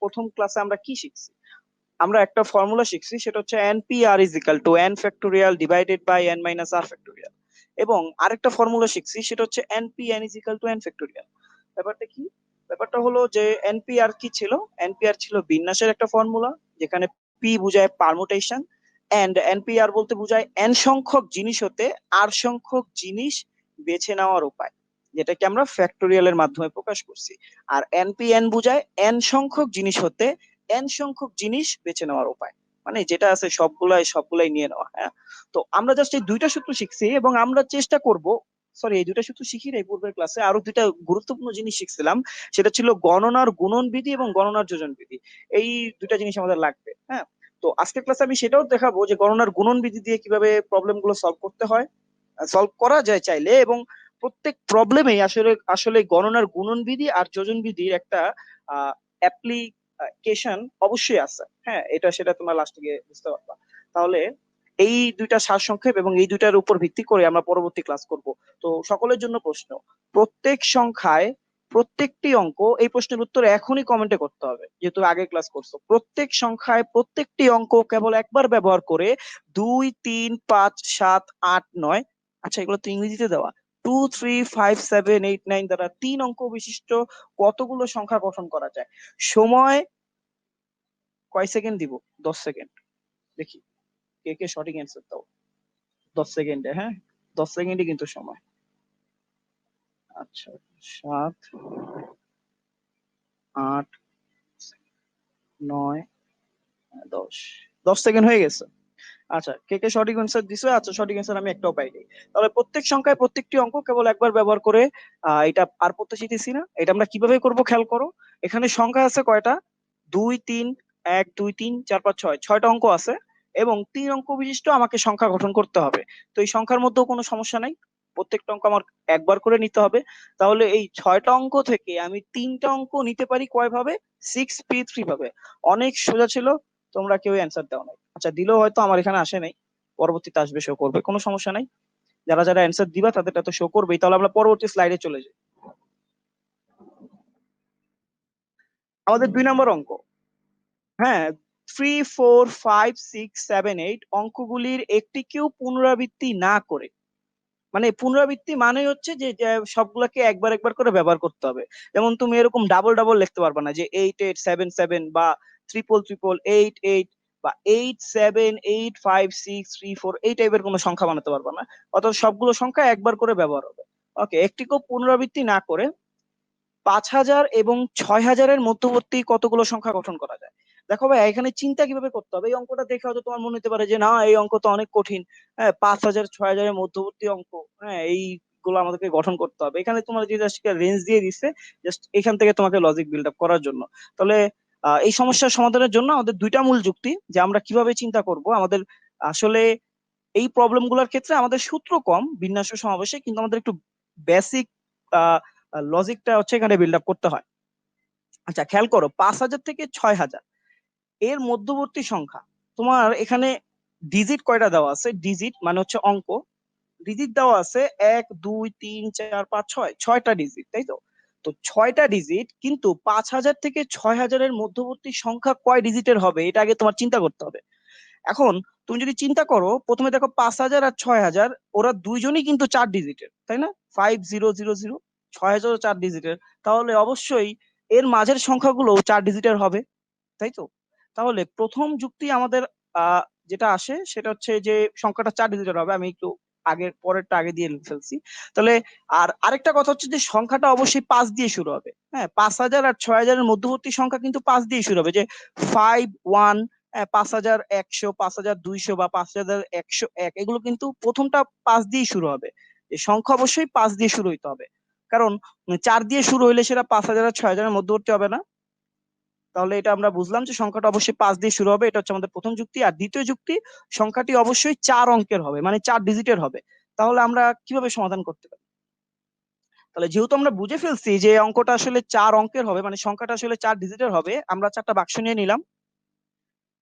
প্রথম ক্লাসে আমরা কি শিখছি? আমরা একটা ফর্মুলা শিখছি, সেটা হচ্ছে npr is equal to n factorial divided by n minus r factorial. এবং আরেকটা ফর্মুলা শিখছি, সেটা হচ্ছে npn is equal to n factorial. ব্যাপারটা কি? ব্যাপারটা হলো যে npr কি ছিল? npr ছিল বিন্যাসের একটা ফর্মুলা, যেখানে p বোঝায় পারমুটেশন, এন্ড npr বলতে বোঝায় n সংখ্যক জিনিস হতে r সংখ্যক জিনিস বেছে নেওয়ার উপায়, যেটাকে আমরা ফ্যাক্টোরিয়ালের মাধ্যমে প্রকাশ করছি। আর npn বোঝায় n সংখ্যক জিনিস হতে n সংখ্যক জিনিস বেছে নেওয়ার উপায়, মানে যেটা আছে সবগুলাই সবগুলাই নিয়ে নেওয়া। হ্যাঁ, তো আমরা জাস্ট এই দুইটা সূত্র শিখছি এবং আমরা চেষ্টা করব, সরি এই দুইটা সূত্র শিখি নাই, পূর্বের ক্লাসে আরো দুইটা গুরুত্বপূর্ণ জিনিস শিখছিলাম, সেটা ছিল গণনার গুণন বিধি এবং গণনার যোজন বিধি। এই দুইটা জিনিস আমাদের লাগবে। হ্যাঁ, তো আজকের ক্লাসে আমি সেটাও দেখাবো যে গণনার গুণন বিধি দিয়ে কিভাবে প্রবলেম গুলো সলভ করতে হয়, সলভ করা যায় চাইলে, এবং প্রত্যেক প্রবলেমেই আসলে আসলে গণনার গুণন বিধি আর যোজন বিধির একটা অ্যাপ্লিকেশন অবশ্যই আছে। হ্যাঁ, এটা সেটা তোমরা লাস্টে গিয়ে বুঝতে পারবা। তাহলে এই দুইটা সারসংক্ষেপ এবং এই দুইটার উপর ভিত্তি করে আমরা পরবর্তী ক্লাস করব। তো সকলের জন্য প্রশ্ন, প্রত্যেক সংখ্যায় প্রত্যেকটি অঙ্ক, এই প্রশ্নের উত্তর এখনই কমেন্টে করতে হবে, যেহেতু আগে ক্লাস করছো। প্রত্যেক সংখ্যায় প্রত্যেকটি অঙ্ক কেবল একবার ব্যবহার করে 2, 3, 5, 7, 8, 9, আচ্ছা এগুলো তো ইংরেজিতে দেওয়া, 2, 3, 5, 7, 8, 9 দ্বারা 3 অঙ্ক বিশিষ্ট কতগুলো সংখ্যা গঠন করা যায়? সময় কয় সেকেন্ড দিব? 10 সেকেন্ড। দেখি কে কে সঠিক অ্যান্সার দাও। 10 সেকেন্ডে, হ্যাঁ 10 সেকেন্ডই কিন্তু সময়। আচ্ছা 7, 8, 9, 10, 10 সেকেন্ড হয়ে গেছে। আচ্ছা কে কে সঠিক অ্যান্সার দিছো? আচ্ছা সঠিক অ্যান্সার আমি একটাও পাইনি। তাহলে প্রত্যেক সংখ্যায় প্রত্যেকটি অঙ্ক কেবল একবার ব্যবহার করে এটা আর পড়তে শিখতেছি না, এটা আমরা কিভাবে করব খেয়াল করো। এখানে সংখ্যা আছে কয়টা? 2, 3, 1, 2, 3, 4, 5, 6, 6টা অঙ্ক আছে এবং 3 অঙ্ক বিশিষ্ট আমাকে সংখ্যা গঠন করতে হবে। তো এই সংখ্যার মধ্যেও কোনো সমস্যা নাই, প্রত্যেকটা অঙ্ক আমার একবার করে নিতে হবে। তাহলে এই 6টা অঙ্ক থেকে আমি 3টা অঙ্ক নিতে পারি কয় ভাবে? 6p3 ভাবে। অনেক সোজা ছিল, তোমরা কেউ অ্যান্সার দাও নাই। আচ্ছা দিলেও হয়তো আমার এখানে আসে নাই, পরবর্তীতে আসবে, শো করবে, কোনো সমস্যা নাই। যারা যারা অ্যান্সার দিবা তাদেরটা তো শো করবেই। তাহলে আমরা পরবর্তী স্লাইডে চলে যাই। আমাদের 2 নম্বর অঙ্ক, হ্যাঁ 3, 4, 5, 6, 7, 8 অঙ্কগুলির একটিকেও পুনরাবৃত্তি না করে, মানে পুনরাবৃত্তি মানে হচ্ছে যে যে সবগুলোকে একবার একবার করে ব্যবহার করতে হবে। যেমন তুমি এরকম ডাবল ডাবল লিখতে পারবে না, যে 8, 8, 7, 7 বা ট্রিপল ট্রিপল 8, 8 বা 8, 7, 8, 5, 6, 3, 4 এই টাইপের কোনো সংখ্যা বানাতে পারবে না। অর্থাৎ সবগুলো সংখ্যা একবার করে ব্যবহার হবে। ওকে, একটিকেও পুনরাবৃত্তি না করে 5,000 এবং 6,000-এর মধ্যবর্তী কতগুলো সংখ্যা গঠন করা যায়? দেখো ভাই এখানে চিন্তা কিভাবে করতে হবে, এই অঙ্কটা দেখে হয়তো তোমার মনে হতে পারে যে না এই অঙ্ক তো অনেক কঠিন। হ্যাঁ 5,000, 6,000-এর মধ্যবর্তী অঙ্ক, হ্যাঁ এইগুলো আমাদেরকে গঠন করতে হবে। এখানে তোমার যে জাস্ট রেঞ্জ দিয়ে দিচ্ছে, জাস্ট এখান থেকে তোমাকে লজিক বিল্ড আপ করার জন্য। তাহলে এই সমস্যার সমাধানের জন্য আমাদের দুইটা মূল যুক্তি, যে আমরা কিভাবে চিন্তা করব। আমাদের আসলে এই প্রবলেম গুলোর ক্ষেত্রে আমাদের সূত্র কম বিন্যাস সমাবেশে, কিন্তু আমাদের একটু বেসিক লজিকটা হচ্ছে এখানে বিল্ড আপ করতে হয়। আচ্ছা খেয়াল করো, 5,000 থেকে 6,000 এর মধ্যবর্তী সংখ্যা, তোমার এখানে ডিজিট কয়টা দেওয়া আছে? ডিজিট মানে হচ্ছে অঙ্ক, ডিজিট দেওয়া আছে 1, 2, 3, 4, 5, 6, 6টা ডিজিট, তাই তো? তো 6টা ডিজিট, কিন্তু 5,000 থেকে 6,000-এর মধ্যবর্তী সংখ্যা কয় ডিজিটের হবে এটা আগে তোমার চিন্তা করতে হবে। এখন তুমি যদি চিন্তা করো, প্রথমে দেখো 5,000 আর 6,000, ওরা দুইজনই কিন্তু 4 ডিজিটের, তাই না? 5000, 6,000 4 ডিজিটের, তাহলে অবশ্যই এর মাঝের সংখ্যাগুলো 4 ডিজিটের হবে, তাই তো? তাহলে প্রথম যুক্তি আমাদের যেটা আসে সেটা হচ্ছে যে সংখ্যাটা 4 ডিজিটের হবে। আমি একটু আগের পরেরটা আগে দিয়ে ফেলছি। তাহলে আর আরেকটা কথা হচ্ছে যে সংখ্যাটা অবশ্যই 5 দিয়ে শুরু হবে। হ্যাঁ 5,000 আর 6,000-এর মধ্যবর্তী সংখ্যা কিন্তু 5 দিয়ে শুরু হবে, যে 5, 1, 5,100, 5,200 বা 5,101, এগুলো কিন্তু প্রথমটা 5 দিয়ে শুরু হবে। এই সংখ্যা অবশ্যই 5 দিয়ে শুরু হইতে হবে, কারণ 4 দিয়ে শুরু হইলে সেটা 5,000 আর 6,000-এর মধ্যবর্তী হবে না। তাহলে এটা আমরা বুঝলাম যে সংখ্যাটা অবশ্যই 5 দিয়ে শুরু হবে, এটা হচ্ছে আমাদের প্রথম যুক্তি। আর দ্বিতীয় যুক্তি, সংখ্যাটি অবশ্যই 4 অঙ্কের হবে, মানে 4 ডিজিটের হবে। তাহলে আমরা কিভাবে সমাধান করতে পারি? তাহলে যেহেতু আমরা বুঝে ফেলছি যে অঙ্কটা আসলে 4 অঙ্কের হবে, মানে সংখ্যাটা আসলে 4 ডিজিটের হবে, আমরা 4টা বাক্স নিয়ে নিলাম।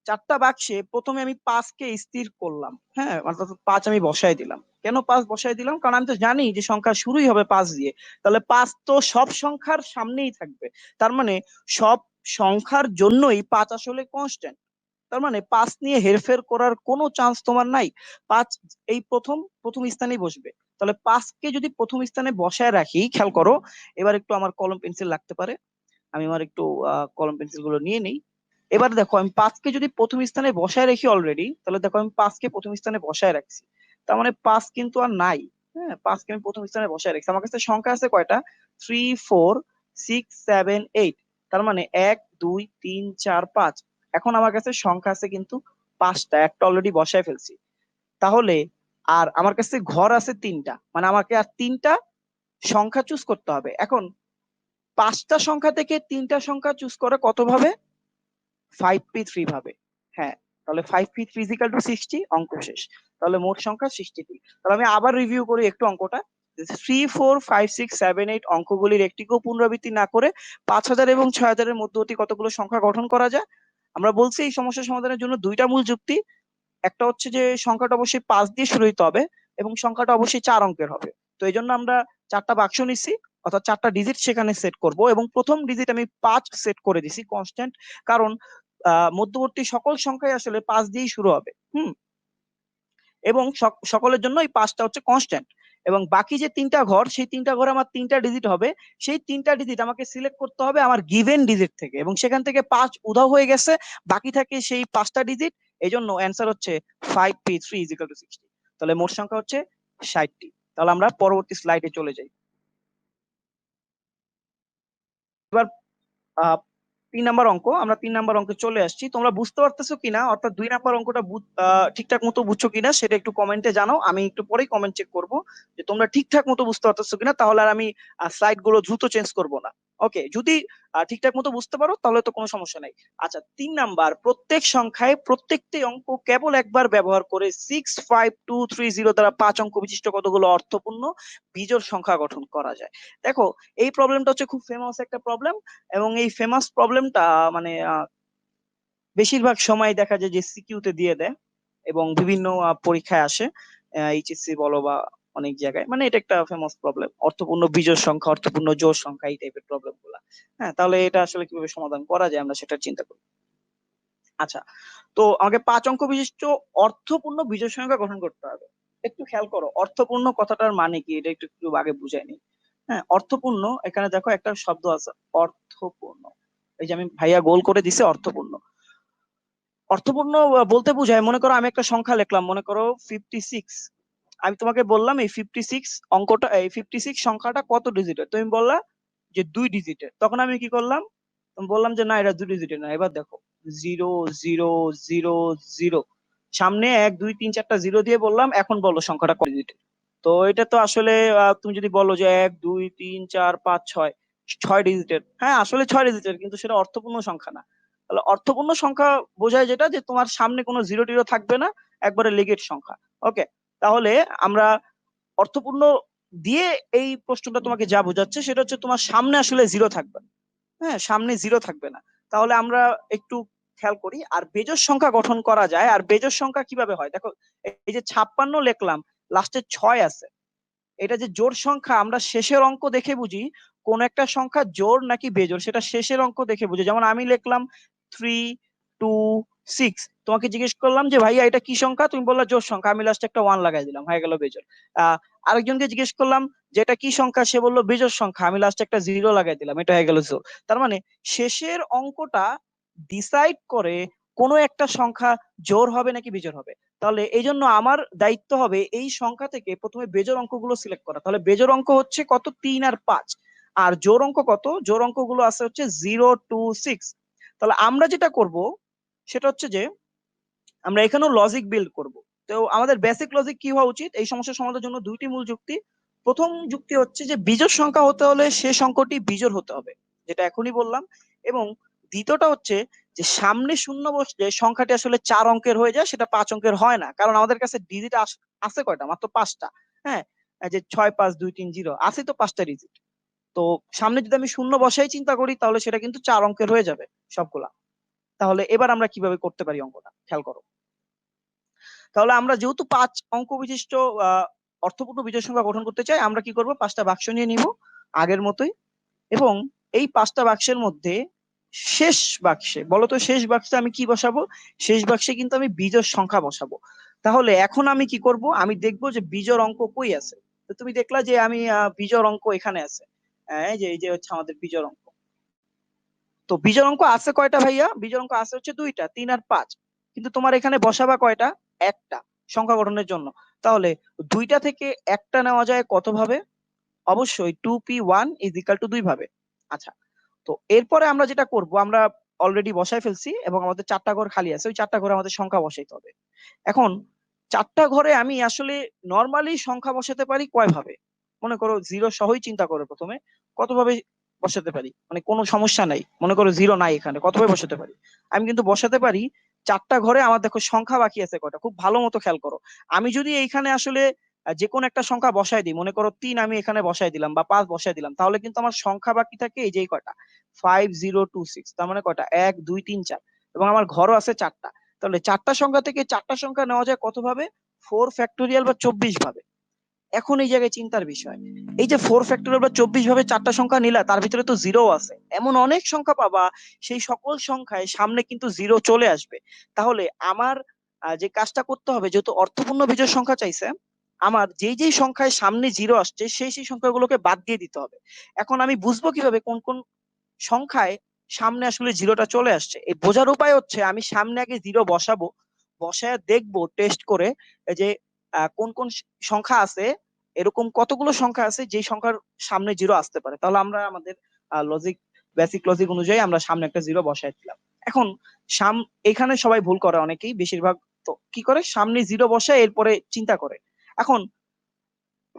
4টা বাক্সে প্রথমে আমি 5কে স্থির করলাম, হ্যাঁ অর্থাৎ 5 আমি বসাই দিলাম। কেন 5 বসাই দিলাম? কারণ আমি তো জানি যে সংখ্যা শুরুই হবে 5 দিয়ে। তাহলে 5 তো সব সংখ্যার সামনেই থাকবে, তার মানে সব সংখ্যার জন্যই 5 আসলে কনস্ট্যান্ট। তার মানে 5 নিয়ে হেরফের করার কোনো চান্স তোমার নাই। 5 এই প্রথম স্থানেই বসবে। তাহলে 5 কে যদি প্রথম স্থানে বসায় রাখি, খেয়াল করো, এবার একটু আমার কলম পেন্সিল লাগতে পারে, আমি আমার একটু কলম পেন্সিল গুলো নিয়ে নিই। এবার দেখো আমি 5 কে যদি প্রথম স্থানে বসায় রাখি অলরেডি, তাহলে দেখো আমি 5 কে প্রথম স্থানে বসায় রাখছি। তার মানে 5 কিন্তু আর নাই। হ্যাঁ, 5 কে আমি প্রথম স্থানে বসায় রাখছি। আমার কাছে সংখ্যা আছে কয়টা? 3 4 6 7 8। তার মানে 1 2 3 4 5। এখন আমার কাছে সংখ্যা আছে কিন্তু 5টা, একটা অলরেডি বসায় ফেলছি। তাহলে আর আমার কাছে ঘর আছে 3টা, মানে আমাকে আর 3টা সংখ্যা চুজ করতে হবে। এখন 5টা সংখ্যা থেকে 3টা সংখ্যা চুজ করে কত ভাবে? 5p3 ভাবে। হ্যাঁ, তাহলে 5p3 ইজিক্যাল টু 60, অঙ্ক শেষ। তাহলে মোট সংখ্যা 63। তাহলে আমি আবার রিভিউ করি একটু অঙ্কটা। 3 4 5 6 7 8 অঙ্কগুলির একটিকেও পুনরাবৃত্তি না করে 5000 এবং 6000 এর মধ্যবর্তী কতগুলো সংখ্যা গঠন করা যায়? আমরা বলছি এই সমস্যা সমাধানের জন্য দুইটা মূল যুক্তি। একটা হচ্ছে যে সংখ্যাটা অবশ্যই 5 দিয়ে শুরু হইতে হবে এবং সংখ্যাটা অবশ্যই 4 অঙ্কের হবে। তো এই জন্য আমরা 4টা বাক্স নিচ্ছি, অর্থাৎ 4টা ডিজিট সেখানে সেট করব, এবং প্রথম ডিজিট আমি 5 সেট করে দিছি কনস্ট্যান্ট। কারণ মধ্যবর্তী সকল সংখ্যাই আসলে 5 দিয়েই শুরু হবে। এবং সকলের জন্য এই 5টা হচ্ছে কনস্ট্যান্ট। এবং বাকি যে 3টা ঘর, সেই 3টা ঘরে আমার 3টা ডিজিট হবে। সেই 3টা ডিজিট আমাকে সিলেক্ট করতে হবে আমার গিভেন ডিজিট থেকে, এবং সেখান থেকে 5 উধাও হয়ে গেছে, বাকি থাকে সেই 5টা ডিজিট। এই জন্য অ্যান্সার হচ্ছে 5p3 ইজিক্যাল টু 60। তাহলে মোট সংখ্যা হচ্ছে 60টি। তাহলে আমরা পরবর্তী স্লাইডে চলে যাই। এবার 3 নাম্বার অঙ্ক, আমরা 3 নাম্বার অঙ্কে চলে আসছি। তোমরা বুঝতে পারতেছো কিনা, অর্থাৎ 2 নাম্বার অঙ্কটা ঠিকঠাক মতো বুঝছো কিনা সেটা একটু কমেন্টে জানাও। আমি একটু পরেই কমেন্ট চেক করবো যে তোমরা ঠিকঠাক মতো বুঝতে পারতেছো কিনা, তাহলে আর আমি স্লাইড গুলো দ্রুত চেঞ্জ করব না। ওকে, যদি ঠিকঠাক মতো বুঝতে পারো তাহলে তো কোনো সমস্যা নাই। আচ্ছা, 3 নাম্বার, প্রত্যেক সংখ্যায় প্রত্যেকটি অঙ্ক কেবল একবার ব্যবহার করে 65230 দ্বারা 5 অঙ্ক বিশিষ্ট কতগুলো অর্থপূর্ণ বিজোড় সংখ্যা গঠন করা যায়? দেখো, এই প্রবলেমটা হচ্ছে খুব ফেমাস একটা প্রবলেম, এবং এই ফেমাস প্রবলেমটা মানে বেশিরভাগ সময় দেখা যায় যে সিকিউতে দিয়ে দেয় এবং বিভিন্ন পরীক্ষায় আসে, এইচএসসি বলো বা অনেক জায়গায়। মানে এটা একটা ফেমাস প্রবলেম, অর্থপূর্ণ বিজোড় সংখ্যা, অর্থপূর্ণ জোড় সংখ্যা, এই টাইপের প্রবলেম গুলা। হ্যাঁ, তাহলে এটা আসলে কিভাবে সমাধান করা যায় আমরা সেটা চিন্তা করি। আচ্ছা, তো আমাকে 5 অঙ্ক বিশিষ্ট অর্থপূর্ণ বিজোড় সংখ্যা গঠন করতে হবে। একটু খেয়াল করো, অর্থপূর্ণ কথাটার মানে কি, এটা একটু একটু আগে বুঝাই নিই। হ্যাঁ, অর্থপূর্ণ, এখানে দেখো একটা শব্দ আছে অর্থপূর্ণ। এই যে আমি ভাইয়া গোল করে দিছে অর্থপূর্ণ। অর্থপূর্ণ বলতে বোঝায়, মনে করো আমি একটা সংখ্যা লিখলাম, মনে করো 56। আমি তোমাকে বললাম এই 56 অঙ্কটা, এই 56 সংখ্যাটা কত ডিজিটের, তুমি বললা যে 2 ডিজিটের। তখন আমি কি করলাম, বললাম যে না, এটা 2 ডিজিটের না। এবার দেখো, 0 0 0 0, সামনে 1 2 3 4টা জিরো দিয়ে বললাম, এখন বলো সংখ্যাটা কত ডিজিটের। তো এটা তো আসলে তুমি যদি বলো যে 1 2 3 4 5 6, 6 ডিজিটের, হ্যাঁ আসলে 6 ডিজিটের, কিন্তু সেটা অর্থপূর্ণ সংখ্যা না। তাহলে অর্থপূর্ণ সংখ্যা বোঝায় যেটা, যে তোমার সামনে কোনো জিরো টিরো থাকবে না, একবারে লিগেট সংখ্যা। ওকে, তাহলে আমরা অর্থপূর্ণ দিয়ে এই প্রশ্নটা তোমাকে যা বোঝাচ্ছে সেটা হচ্ছে তোমার সামনে আসলে জিরো থাকবে না। হ্যাঁ, সামনে জিরো থাকবে না। তাহলে আমরা একটু খেয়াল করি, আর বেজোড় সংখ্যা গঠন করা যায়। আর বেজোড় সংখ্যা কিভাবে হয় দেখো, এই যে 56 লিখলাম, লাস্টে 6 আছে, এটা যে জোড় সংখ্যা, আমরা শেষের অঙ্ক দেখে বুঝি কোন একটা সংখ্যা জোড় নাকি বেজোড়, সেটা শেষের অঙ্ক দেখে বুঝি। যেমন আমি লিখলাম 3 2 6, তোমাকে জিজ্ঞেস করলাম যে ভাইয়া এটা কি সংখ্যা, তুমি বললা জোড় সংখ্যা, আমি লাস্টে একটা 1 লাগাই দিলাম, হয়ে গেল বেজোড়। আরেকজনকে জিজ্ঞেস করলাম যে এটা কি সংখ্যা, সে বললো বেজোড় সংখ্যা, আমি লাস্টে একটা 0 লাগাই দিলাম, এটা হয়ে গেল জোড়। তার মানে শেষের অঙ্কটা ডিসাইড করে কোনো একটা সংখ্যা জোড় হবে নাকি বিজোড় হবে। তাহলে এই জন্য আমার দায়িত্ব হবে এই সংখ্যা থেকে প্রথমে বেজোড় অঙ্কগুলো সিলেক্ট করা। তাহলে বেজোড় অঙ্ক হচ্ছে কত, 3 আর 5। আর জোড় অঙ্ক কত, জোড় অঙ্কগুলো আছে হচ্ছে 0 2 6। তাহলে আমরা যেটা করব সেটা হচ্ছে যে আমরা এখানেও লজিক বিল্ড করব। তো আমাদের বেসিক লজিক কি হওয়া উচিত এই সমস্যা সমাধানের জন্য? দুইটি মূল যুক্তি। প্রথম যুক্তি হচ্ছে যে বিজোড় সংখ্যা হতে হলে শেষ অঙ্কটি বিজোড় হতে হবে, যেটা এখনই বললাম। এবং দ্বিতীয়টা হচ্ছে যে সামনে শূন্য বসলে সংখ্যাটি আসলে 4 অঙ্কের হয়ে যায়, সেটা 5 অঙ্কের হয় না, কারণ আমাদের কাছে ডিজিট আছে কয়টা, মাত্র 5টা। হ্যাঁ, এই যে 6 5 2 3 0 আছে তো 5টা ডিজিট। তো সামনে যদি আমি শূন্য বসাই চিন্তা করি, তাহলে সেটা কিন্তু 4 অঙ্কের হয়ে যাবে সবগুলা। তাহলে এবার আমরা কিভাবে করতে পারি অঙ্কটা, খেয়াল করো। তাহলে আমরা যেহেতু 5 অঙ্ক বিশিষ্ট অর্থপূর্ণ বিজোড় সংখ্যা গঠন করতে চাই, আমরা কি করব, 5টা বাক্স নিয়ে নিব আগের মতোই, এবং এই 5টা বাক্সের মধ্যে শেষ বাক্সে, বলতো শেষ বাক্সে আমি কি বসাবো? শেষ বাক্সে কিন্তু আমি বিজোড় সংখ্যা বসাবো। তাহলে এখন আমি কি করব? আমি দেখবো যে বিজোড় অঙ্ক কই আছে। তো তুমি দেখলা যে আমি বিজোড় অঙ্ক এখানে আছে। এই যে হচ্ছে আমাদের বিজোড় অঙ্ক। তো বিজোড় অঙ্ক আছে কয়টা ভাইয়া? বিজোড় অঙ্ক আছে হচ্ছে দুইটা, 3 আর 5। কিন্তু তোমার এখানে বসাবা কয়টা? একটা, সংখ্যা গঠনের জন্য। তাহলে দুইটা থেকে একটা নেওয়া যায় কত ভাবে? অবশ্যই 2p1 ইজ ইকাল টু 2 ভাবে। আচ্ছা, তো এরপরে আমরা যেটা করব, আমরা অলরেডি বসায় ফেলছি এবং আমাদের 4টা ঘর খালি আছে, ওই 4টা ঘরে আমাদের সংখ্যা বসাইতে হবে। এখন 4টা ঘরে আমি আসলে নরমালি সংখ্যা বসাতে পারি কয় ভাবে? মনে করো জিরো সহই চিন্তা করো প্রথমে, কত ভাবে বসাতে পারি? মানে কোনো সমস্যা নাই, মনে করো জিরো নাই এখানে, কত ভাবে বসাতে পারি? আমি কিন্তু বসাতে পারি 4টা ঘরে। আমার দেখো সংখ্যা বাকি আছে কয়টা, খুব ভালো মতো খেয়াল করো। আমি যদি এইখানে আসলে যে কোনো একটা সংখ্যা বসাই দিই, মনে করো 3 আমি এখানে বসাই দিলাম বা 5 বসাই দিলাম, তাহলে কিন্তু আমার সংখ্যা বাকি থাকে এই যে কয়টা, 5026। তার মানে কয়টা? 1 2 3 4, এবং আমার ঘরও আছে 4টা। তাহলে 4টা সংখ্যা থেকে 4টা সংখ্যা নেওয়া যায় কত ভাবে? 4 ফ্যাক্টোরিয়াল বা 24 ভাবে। এখন এই জায়গায় চিন্তার বিষয়, এই যে 4 ফ্যাক্টোরিয়াল বা 24 ভাবে 4টা সংখ্যা নিলা, তার ভিতরে তো জিরো আছে, এমন অনেক সংখ্যা পাবা সেই সকল সংখ্যায় সামনে কিন্তু জিরো চলে আসবে। তাহলে আমার যে কাজটা করতে হবে, যেহেতু অর্থপূর্ণ বিজোড় সংখ্যা চাইছে, আমার যেই যেই সংখ্যায় সামনে জিরো আসছে সেই সেই সংখ্যাগুলোকে বাদ দিয়ে দিতে হবে। এখন আমি বুঝবো কিভাবে কোন কোন সংখ্যায় সামনে আসলে জিরোটা চলে আসছে? এই বোঝার উপায় হচ্ছে আমি সামনে আগে জিরো বসাবো, বসায় দেখবো টেস্ট করে যে কোন কোন সংখ্যা আছে, এরকম কতগুলো সংখ্যা আছে যে সংখ্যার সামনে জিরো আসতে পারে। তাহলে আমরা আমাদের লজিক, বেসিক লজিক অনুযায়ী আমরা সামনে একটা জিরো বসাই দিলাম। এখন এখানে সবাই ভুল করে, অনেকেই, বেশিরভাগ তো কি করে, সামনে জিরো বসায় এরপরে চিন্তা করে। এখন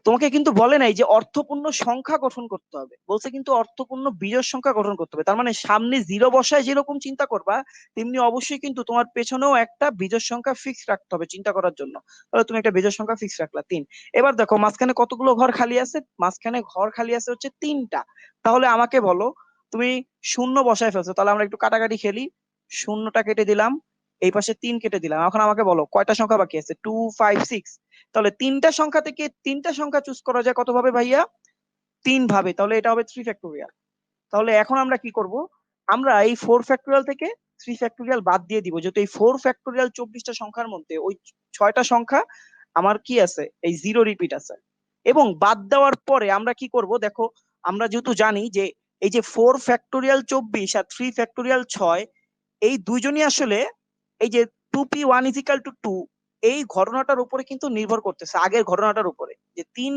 তোমাকে কিন্তু বলে নাই যে অর্থপূর্ণ সংখ্যা গঠন করতে হবে, বলছে কিন্তু অর্থপূর্ণ বিজোড় সংখ্যা গঠন করতে হবে। তার মানে সামনে জিরো বসায় যেরকম চিন্তা করবা, তেমনি অবশ্যই কিন্তু তোমার পেছনেও একটা বিজোড় সংখ্যা ফিক্স রাখতে হবে চিন্তা করার জন্য। তাহলে তুমি একটা বিজোড় সংখ্যা ফিক্স রাখলা 3। এবার দেখো মাঝখানে কতগুলো ঘর খালি আছে? মাঝখানে ঘর খালি আছে হচ্ছে 3টা। তাহলে আমাকে বলো, তুমি শূন্য বসায় ফেলছো, তাহলে আমরা একটু কাটাকাটি খেলি। শূন্যটা কেটে দিলাম, এই পাশে 3 কেটে দিলাম। এখন আমাকে বলো কয়টা সংখ্যা বাকি আছে? 2 5 6। তাহলে 3টা সংখ্যা থেকে 3টা সংখ্যা চুজ করা যায় কত ভাবে ভাইয়া? 3 ভাবে। তাহলে এটা হবে 3 ফ্যাক্টোরিয়াল। তাহলে এখন আমরা কি করব? আমরা এই 4 ফ্যাক্টোরিয়াল থেকে 3 ফ্যাক্টোরিয়াল বাদ দিয়ে দিব, যেহেতু এই 4 ফ্যাক্টোরিয়াল 24টা সংখ্যার মধ্যে ওই 6টা সংখ্যা আমার কি আছে, এই জিরো রিপিট আছে। এবং বাদ দেওয়ার পরে আমরা কি করব দেখো, আমরা যেহেতু জানি যে এই যে 4 ফ্যাক্টোরিয়াল 24 আর 3 ফ্যাক্টোরিয়াল 6, এই দুইজনই আসলে এই যে 2p1 ইজিক্যাল টু 2, এই ঘটনাটার উপরে কিন্তু নির্ভর করতেছে, আগের ঘটনাটার উপরে যে 3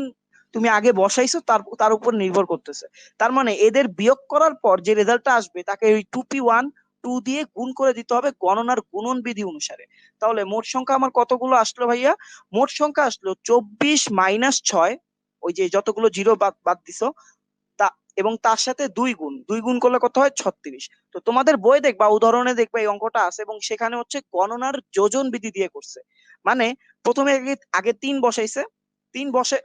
তুমি আগে বসাইছো তার তার উপর নির্ভর করতেছে। তার মানে এদের বিয়োগ করার পর যে রেজাল্টটা আসবে তাকে ওই 2p1 2 দিয়ে গুণ করে দিতে হবে গণনার গুণন বিধি অনুসারে। তাহলে মোট সংখ্যা আমার কতগুলো আসলো ভাইয়া? মোট সংখ্যা আসলো 24 মাইনাস 6, ওই যে যতগুলো জিরো বাদ বাদ দিছো তা, এবং তার সাথে 2 গুণ করলে কত হয়? 36। তো তোমাদের বই দেখবা, উদাহরণে দেখবা এই অঙ্কটা আছে, এবং সেখানে হচ্ছে গণনার যোজন বিধি দিয়ে করছে। মানে প্রথমে আগে আগে 3 বসাইছে, 3 বসে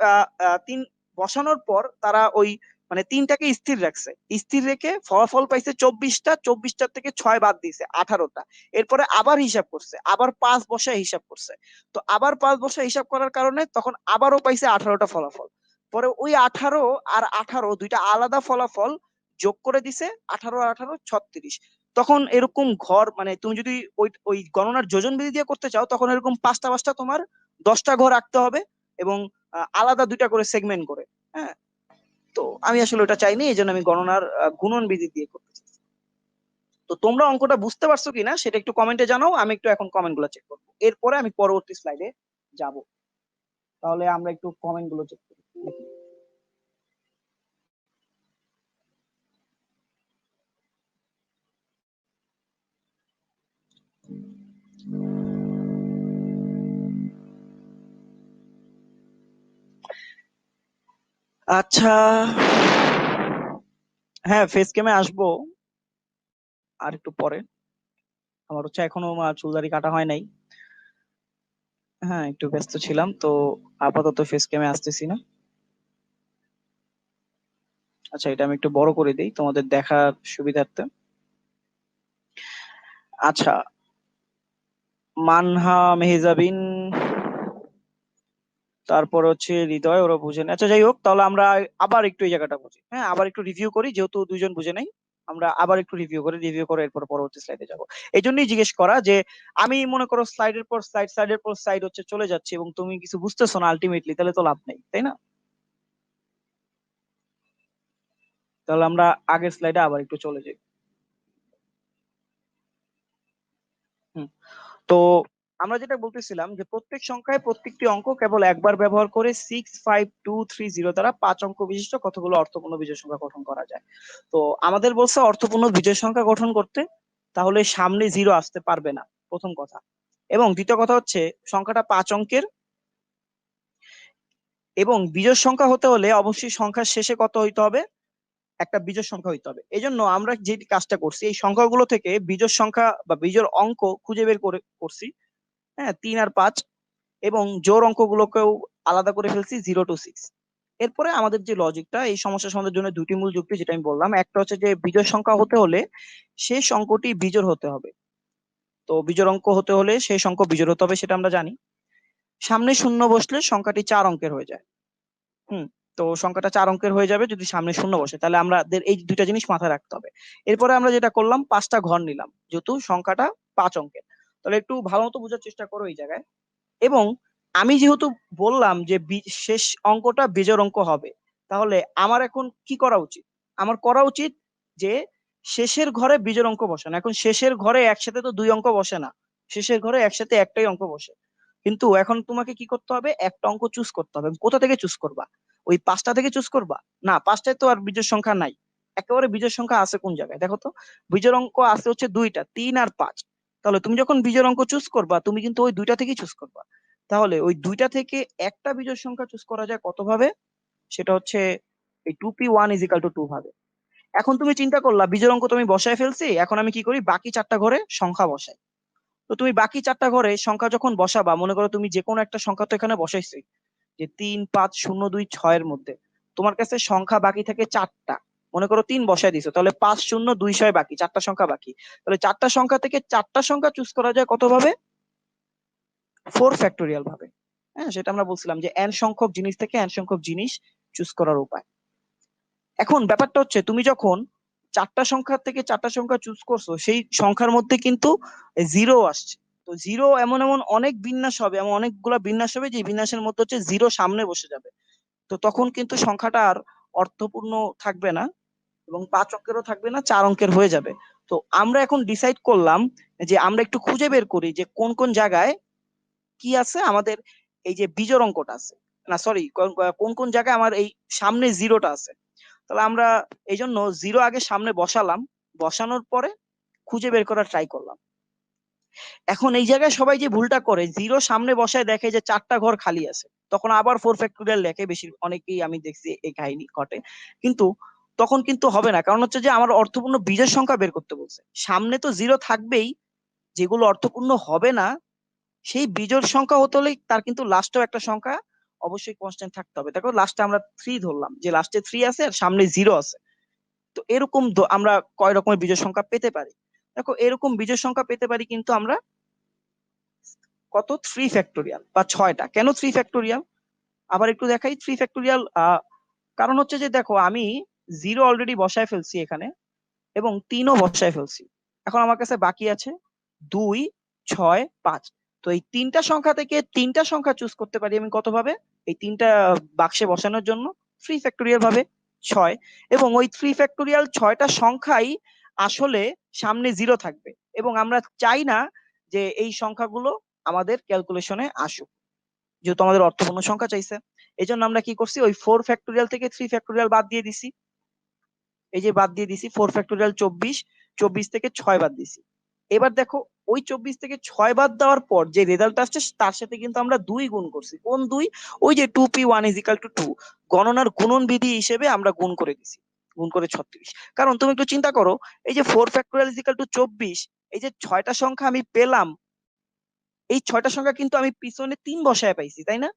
3 বসানোর পর তারা ওই মানে 3টাকে স্থির রাখছে, স্থির রেখে ফলাফল পাইছে 24টা, 24টার থেকে 6 বাদ দিয়েছে 18টা। এরপরে আবার হিসাব করছে, আবার 5 বসায় হিসাব করছে। তো আবার 5 বসায় হিসাব করার কারণে তখন আবারও পাইছে 18টা ফলাফল। পরে ওই 18 আর 18 দুইটা আলাদা ফলাফল যোগ করে দিছে, 18 আর 18 36। তখন এরকম ঘর, মানে তুমি যদি ওই ওই গণনার যোজন বিধি দিয়ে করতে চাও, তখন এরকম পাঁচটা পাঁচটা তোমার 10টা ঘর রাখতে হবে, এবং আলাদা দুইটা করে সেগমেন্ট করে। হ্যাঁ, তো আমি আসলে ওটা চাইনি, এই জন্য আমি গণনার গুণন বিধি দিয়ে করতে চাই। তো তোমরা অঙ্কটা বুঝতে পারছো কিনা সেটা একটু কমেন্টে জানাও, আমি একটু এখন কমেন্ট গুলো চেক করবো, এরপরে আমি পরবর্তী স্লাইডে যাব। তাহলে আমরা একটু কমেন্ট গুলো চেক করি। আচ্ছা, হ্যাঁ ফেস ক্যামে আসবো আর একটু পরে। আমার হচ্ছে এখনো চুল দাড়ি কাটা হয় নাই। হ্যাঁ একটু ব্যস্ত ছিলাম তো, আপাতত ফেস ক্যামে আসতেছি না। আচ্ছা, এটা আমি একটু বড় করে দিই তোমাদের দেখার সুবিধার্থে। আচ্ছা, মানহা মেহজাবিন, তারপর হচ্ছে হৃদয়, ওরা বুঝে না। আচ্ছা যাই হোক, তাহলে আমরা আবার একটু এই জায়গাটা বুঝি। হ্যাঁ, আবার একটু রিভিউ করি, যেহেতু দুইজন বুঝে নাই। আমরা আবার একটু রিভিউ করে এরপর পরবর্তী স্লাইডে যাব। এই জন্যই জিজ্ঞেস করা যে আমি মনে করো স্লাইডের পর স্লাইড হচ্ছে চলে যাচ্ছে এবং তুমি কিছু বুঝতেছো না আলটিমেটলি, তাহলে তো লাভ নেই, তাই না? তাহলে আমরা আগের স্লাইডে আবার একটু চলে যাই। হুম। তো আমরা যেটা বলতেছিলাম যে প্রত্যেক সংখ্যায় প্রত্যেকটি অঙ্ক কেবল একবার ব্যবহার করে 65230 দ্বারা 5 অঙ্ক বিশিষ্ট কতগুলো অর্থপূর্ণ বিজোড় সংখ্যা গঠন করা যায়। তো আমাদের বলছে অর্থপূর্ণ বিজোড় সংখ্যা গঠন করতে, তাহলে সামনে জিরো আসতে পারবে না, প্রথম কথা। এবং দ্বিতীয় কথা হচ্ছে সংখ্যাটা 5 অঙ্কের, এবং বিজোড় সংখ্যা হতে হলে অবশ্যই সংখ্যার শেষে কত হইতে হবে, একটা বিজোড় সংখ্যা হইতে হবে। এই জন্য আমরা যে কাজটা করছি, এই সংখ্যাগুলো থেকে বিজোড় সংখ্যা বা বিজোড় অঙ্ক খুঁজে বের করছি। হ্যাঁ, 3 আর 5, এবং জোড় অঙ্কগুলোকেও আলাদা করে ফেলছি 0 to 6। এরপরে আমাদের যে লজিকটা, এই সমস্যা সমাধানের জন্য দুটি মূল যুক্তি যেটা আমি বললাম, একটা হচ্ছে যে বিজোড় সংখ্যা হতে হলে শেষ অঙ্কটি বিজোড় হতে হবে। তো বিজোড় অঙ্ক হতে হলে শেষ অঙ্ক বিজোড় হতে হবে, সেটা আমরা জানি। সামনে শূন্য বসলে সংখ্যাটি 4 অঙ্কের হয়ে যায়। হুম। তো সংখ্যাটা 4 অঙ্কের হয়ে যাবে যদি সামনে শূন্য বসে, তাহলে আমাদের এই দুইটা জিনিস মাথায় রাখতে হবে। এরপরে আমরা যেটা করলাম, 5টা ঘর নিলাম যেহেতু সংখ্যাটা 5 অঙ্কের। তাহলে একটু ভালো মতো বোঝার চেষ্টা করো এই জায়গায়। এবং আমি যেহেতু বললাম যে শেষ অঙ্কটা বিজোড় অঙ্ক হবে, তাহলে আমার এখন কি করা উচিত? আমার করা উচিত যে শেষের ঘরে বিজোড় অঙ্ক বসে না। এখন শেষের ঘরে একসাথে তো 2 অঙ্ক বসে না, শেষের ঘরে একসাথে একটাই অঙ্ক বসে। কিন্তু এখন তোমাকে কি করতে হবে, একটা অঙ্ক চুজ করতে হবে। কোথা থেকে চুজ করবা? ওই 5টা থেকে চুজ করবা? না, 5টায় তো আর বিজোড় সংখ্যা নাই। একেবারে বিজোড় সংখ্যা আছে কোন জায়গায় দেখো তো? বিজোড় অঙ্ক আছে হচ্ছে দুইটা, 3 আর 5। তাহলে তুমি যখন বিজোড় অঙ্ক চুজ করবা, তুমি কিন্তু ওই দুইটা থেকেই চুজ করবা। তাহলে ওই দুইটা থেকে একটা বিজোড় সংখ্যা চুজ করা যায় কত ভাবে? সেটা হচ্ছে এই 2p1 = 2 ভাবে। এখন তুমি চিন্তা করলা বিজোড় অঙ্ক তুমি বসায় ফেলছি, এখন আমি কি করি, বাকি 4টা ঘরে সংখ্যা বসাই। তো তুমি বাকি 4টা ঘরে সংখ্যা যখন বসাবা, মনে করো তুমি যে কোনো একটা সংখ্যা তো এখানে বসাইছি, যে 3 5 0 2 6 এর মধ্যে তোমার কাছে সংখ্যা বাকি থাকে 4টা। মনে করো 3 বসায় দিছো, তাহলে 5 0 2 6 বাকি, 4টা সংখ্যা বাকি। তাহলে 4টা সংখ্যা থেকে 4টা সংখ্যা চুজ করা যায় কত ভাবে? 4 ফ্যাক্টোরিয়াল ভাবে। হ্যাঁ, সেটা আমরা বলছিলাম যে n সংখ্যক জিনিস থেকে n সংখ্যক জিনিস চুজ করার উপায়। এখন ব্যাপারটা হচ্ছে তুমি যখন 4টা সংখ্যা থেকে 4টা সংখ্যা চুজ করছো, সেই সংখ্যার মধ্যে কিন্তু জিরো আসছে। তো জিরো এমন এমন অনেক বিন্যাস হবে, এমন অনেকগুলা বিন্যাস হবে যে বিন্যাসের মধ্যে হচ্ছে জিরো সামনে বসে যাবে। তো তখন কিন্তু সংখ্যাটা আর অর্থপূর্ণ থাকবে না, এবং 5 অঙ্কেরও থাকবে না, 4 অঙ্কের হয়ে যাবে। তো আমরা এখন ডিসাইড করলাম যে আমরা একটু খুঁজে বের করি যে কোন কোন জায়গায় কি আছে আমাদের, এই যে বিজোড় অঙ্কটা আছে, না সরি, কোন কোন জায়গায় আমার এই সামনে জিরোটা আছে। তাহলে আমরা এই জন্য জিরো আগে সামনে বসালাম, বসানোর পরে খুঁজে বের করার ট্রাই করলাম। এখন এই জায়গায় সবাই যে ভুলটা করে, জিরো সামনে বসায় দেখে যে 4টা ঘর খালি আছে, তখন আবার 4 ফ্যাক্টোরিয়াল লেখে, বেশি অনেকেই আমি দেখছি এই কাহিনী ঘটে। কিন্তু তখন কিন্তু হবে না, কারণ হচ্ছে যে আমার অর্থপূর্ণ বিজোড় সংখ্যা বের করতে বলছে, সামনে তো জিরো থাকবেই, যেগুলো অর্থপূর্ণ হবে না সেই বিজোড় সংখ্যা হতে হলে তার কিন্তু লাস্টেও একটা সংখ্যা অবশ্যই কনস্ট্যান্ট থাকতে হবে। দেখো লাস্টে আমরা 3 ধরলাম, যে লাস্টে 3 আছে আর সামনে জিরো আছে। তো এরকম আমরা কয় রকমের বিজোড় সংখ্যা পেতে পারি? দেখো এরকম বিজোড় সংখ্যা পেতে পারি কিন্তু আমরা কত, 3 ফ্যাক্টোরিয়াল বা 6টা। কেন 3 ফ্যাক্টোরিয়াল? আবার একটু দেখাই 3 ফ্যাক্টোরিয়াল। কারণ হচ্ছে যে দেখো আমি জিরো অলরেডি বসায় ফেলছি এখানে, এবং 3ও বসায় ফেলছি। এখন আমার কাছে বাকি আছে 2 6 5। তো এই 3টা সংখ্যা থেকে 3টা সংখ্যা চুজ করতে পারি আমি কত ভাবে, এই 3টা বাক্সে বসানোর জন্য 3 ফ্যাক্টোরিয়াল ভাবে, 6। এবং ওই 3 ফ্যাক্টোরিয়াল 6টা সংখ্যাই আসলে সামনে জিরো থাকবে, এবং আমরা চাই না যে এই সংখ্যাগুলো আমাদের ক্যালকুলেশনে আসুক, যেহেতু আমাদের অর্থপূর্ণ সংখ্যা চাইছে। এই জন্য আমরা কি করছি, ওই 4 ফ্যাক্টোরিয়াল থেকে 3 ফ্যাক্টোরিয়াল বাদ দিয়ে দিছি। এই যে বাদ দিয়ে দিছি 4 ফ্যাক্টোরিয়াল 24, 24 থেকে 6 বাদ দিছি। এবার দেখো ওই 24 থেকে 6 বাদ দেওয়ার পর যে রেজাল্ট আসছে তার সাথে কিন্তু আমরা 2 গুণ করছি। কোন 2? ওই যে 2p1 = 2 গণনার গুণন বিধি হিসেবে আমরা গুণ করে দিছি, গুণ করে 36। কারণ তুমি একটু চিন্তা করো, এই যে 4 ফ্যাক্টোরিয়াল 24, এই যে 6টা সংখ্যা আমি পেলাম, এই 6টা সংখ্যা কিন্তু আমি পিছনে 3 বসায় পাইছি, তাই না?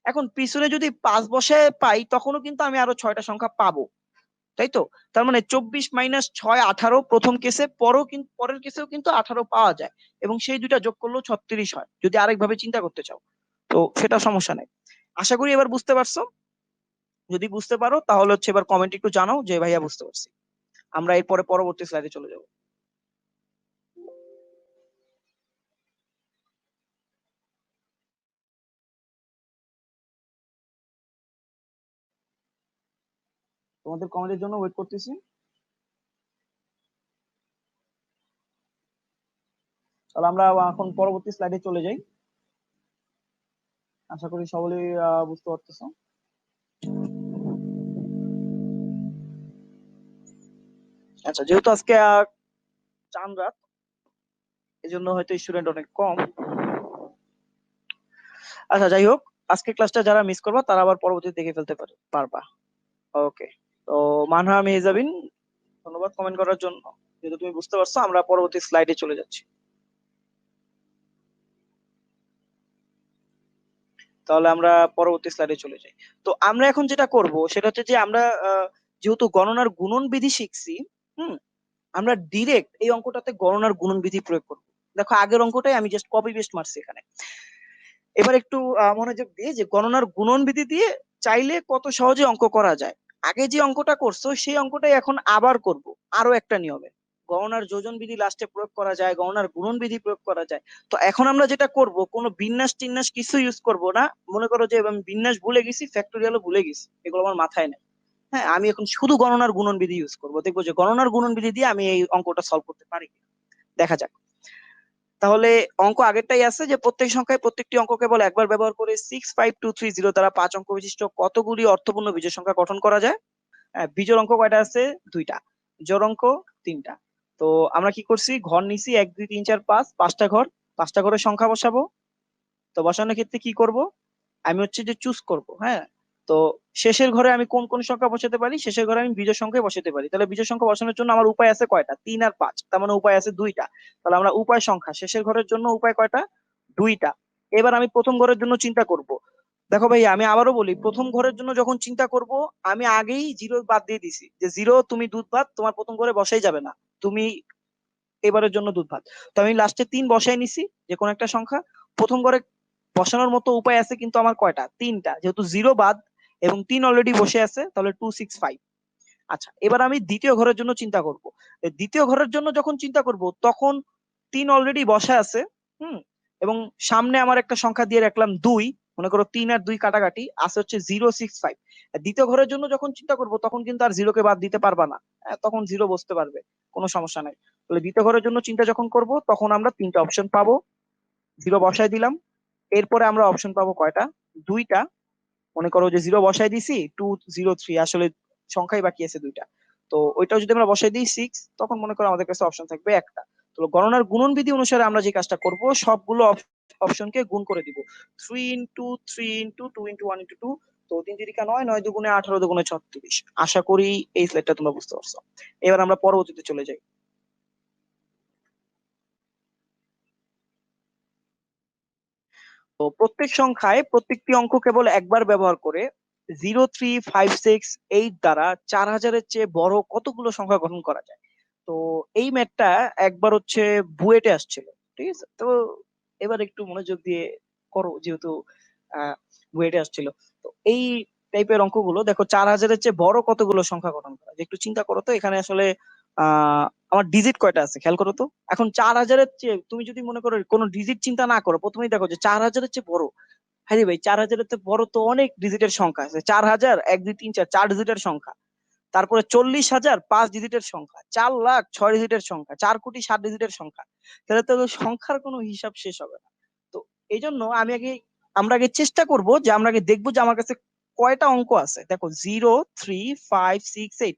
এখন পিছনে যদি 5 বসায় পাই, তখনও কিন্তু আমি আরো 6টা সংখ্যা পাবো, তাই তো? তার মানে 24 - 6 18 প্রথম কেসে, পরের কেসেও কিন্তু 18 পাওয়া যায়, এবং সেই দুইটা যোগ করলেও 36 হয়, যদি আরেকভাবে চিন্তা করতে চাও। তো সেটা সমস্যা নাই। আশা করি এবার বুঝতে পারছো। যদি বুঝতে পারো তাহলে হচ্ছে এবার কমেন্ট একটু জানাও যে ভাইয়া বুঝতে পারছি। আমরা এরপরে পরবর্তী স্লাইডে চলে যাব। তোমাদের কমেন্টের জন্য ওয়েট করতেছি। তাহলে আমরা এখন পরবর্তী স্লাইডে চলে যাই। আশা করি সকলেই বুঝতে পারতেছো। আচ্ছা, যেহেতু আজকে চাঁদ রাত, এই জন্য হয়তো স্টুডেন্ট অনেক কম। আচ্ছা, যাই হোক, আজকে ক্লাসটা যারা মিস করবা তারা আবার পরবর্তীতে দেখে ফেলতে পারবা। ওকে, তো মানহা মেহজাবিন, ধন্যবাদ কমেন্ট করার জন্য। যেহেতু তুমি বুঝতে পারছো, আমরা পরবর্তী স্লাইডে চলে যাচ্ছি। তাহলে আমরা পরবর্তী স্লাইডে চলে যাই। তো আমরা এখন যেটা করব সেটা হচ্ছে যে আমরা যেহেতু গণনার গুণন বিধি শিখছি, হুম, আমরা ডিরেক্ট এই অঙ্কটাতে গণনার গুণন বিধি প্রয়োগ করব। দেখো, আগের অঙ্কটাই আমি জাস্ট কপি পেস্ট মারছি এখানে। এবার একটু মনোযোগ দিয়ে, যে গণনার গুণন বিধি দিয়ে চাইলে কত সহজে অঙ্ক করা যায়। আগে যে অঙ্কটা করছো সেই অঙ্কটাই এখন আবার করব, আরো একটা নিয়মে। গণনার যোজন বিধি লাস্টে প্রয়োগ করা যায়, গণনার গুণন বিধি প্রয়োগ করা যায়। তো এখন আমরা যেটা করব, কোনো বিন্যাস টিন্যাস কিছু ইউজ করব না। মনে করো যে আমি বিন্যাস ভুলে গেছি, ফ্যাক্টোরিয়ালও ভুলে গেছি, এগুলো আমার মাথায় নেই। হ্যাঁ, আমি এখন শুধু গণনার গুণন বিধি ইউজ করব, দেখবো যে গণনার গুণন বিধি দিয়ে আমি এই অঙ্কটা সলভ করতে পারি। দেখা যাক। তাহলে অঙ্ক আগেরটাই আছে, যে প্রত্যেক সংখ্যায় প্রত্যেকটি অঙ্ক কেবল একবার ব্যবহার করে 65230 দ্বারা 5 অঙ্ক বিশিষ্ট কতগুলি অর্থপূর্ণ বিজোড় সংখ্যা গঠন করা যায়। বিজোড় অঙ্ক কয়টা আছে? 2টা। জোড় অঙ্ক 3টা। তো আমরা কি করছি, ঘর নিছি 1 2 3 4 5, 5টা ঘর, 5টা ঘরের সংখ্যা বসাবো। তো বসানোর ক্ষেত্রে কি করব, আমি হচ্ছে যে চুজ করব। হ্যাঁ, তো শেষের ঘরে আমি কোন কোন সংখ্যা বসাতে পারি, শেষের ঘরে আমি বিজোড় সংখ্যা বসাতে পারি। তাহলে বিজোড় সংখ্যা বসানোর জন্য আমার উপায় আছে কয়টা? 3 আর 5, তার মানে উপায় আছে 2টা। তাহলে আমরা উপায় সংখ্যা শেষের ঘরের জন্য উপায় কয়টা? 2টা। এবার আমি প্রথম ঘরের জন্য চিন্তা করব। দেখো ভাই, আমি আবারও বলি, প্রথম ঘরের জন্য যখন চিন্তা করব, আমি আগেই জিরো বাদ দিয়ে দিছি, যে জিরো তুমি দুধ ভাত তোমার প্রথম ঘরে বসাই যাবে না, তুমি এবারের জন্য দুধ ভাত। তো আমি লাস্টে 3 বসাই নিছি, যে কোনো একটা সংখ্যা। প্রথম ঘরে বসানোর মতো উপায় আছে কিন্তু আমার কয়টা? 3টা, যেহেতু জিরো বাদ এবং 3 অলরেডি বসে আছে, তাহলে 265। আচ্ছা, এবার আমি দ্বিতীয় ঘরের জন্য চিন্তা করব। দ্বিতীয় ঘরের জন্য যখন চিন্তা করব, তখন 3 অলরেডি বসে আছে, হুম, এবং সামনে আমার একটা সংখ্যা দিয়ে রাখলাম 2। মনে করো 3 আর 2 কাটাকাটি আছে হচ্ছে 065। দ্বিতীয় ঘরের জন্য যখন চিন্তা করব, তখন কিন্তু আর জিরোকে বাদ দিতে পারবা না। তখন জিরো বসতে পারবে, কোনো সমস্যা নাই। তাহলে দ্বিতীয় ঘরের জন্য চিন্তা যখন করব, তখন আমরা 3টা অপশন পাবো। জিরো বসাই দিলাম। এরপরে আমরা অপশন পাবো কয়টা? 2টা। মনে করো যে জিরো বসাই দিছি 203, আসলে সংখ্যাই বাকি আছে 2টা। তো ওইটাও যদি আমরা বসাই দিই 6, তখন মনে করো আমাদের কাছে অপশন থাকবে একটা। তো গণনার গুণন বিধি অনুসারে আমরা যে কাজটা করব, সবগুলো অপশনকে গুণ করে দিব। 3 ইন্টু 3 ইন্টু 2 ইন্টু 1 ইন্টু 2। তো 3 তিরিকা 9, 9 দুগুণে 18, দুগুণে 36। আশা করি এই স্লাইডটা তোমরা বুঝতে পারছো। এবার আমরা পরবর্তীতে চলে যাই। তো প্রত্যেক সংখ্যায় প্রত্যেকটি অঙ্ক কেবল একবার ব্যবহার করে 03568 দ্বারা 4000-এর চেয়ে বড় কতগুলো সংখ্যা গঠন করা যায়। তো এই ম্যাথটা একবার হচ্ছে বুয়েটে আসছিল, ঠিক আছে? তো এবার একটু মনোযোগ দিয়ে করো, যেহেতু বুয়েটে আসছিল। তো এই টাইপের অঙ্কগুলো দেখো, 4000-এর চেয়ে বড় কতগুলো সংখ্যা গঠন করা যায়। একটু চিন্তা করো তো, এখানে আসলে আমার ডিজিট কয়টা আছে খেয়াল করো তো। এখন 4000-এর চেয়ে তুমি যদি মনে করো কোনো ডিজিট চিন্তা না করো, প্রথমেই দেখো যে 4000-এর চেয়ে বড়। হ্যাঁ রে ভাই, 4000-এর চেয়ে বড় তো অনেক ডিজিটের সংখ্যা আছে। 4000 1 2 3 4, 4 ডিজিটের সংখ্যা। তারপরে 40,000 5 ডিজিটের সংখ্যা, 4 লাখ 6 ডিজিটের সংখ্যা, 4 কোটি 7 ডিজিটের সংখ্যা। তাহলে তো সংখ্যার কোনো হিসাব শেষ হবে না। তো এই জন্য আমরা আগে চেষ্টা করব, যে আমরা আগে দেখবো যে আমার কাছে কয়টা অঙ্ক আছে। দেখো, 0 3 5 6 8,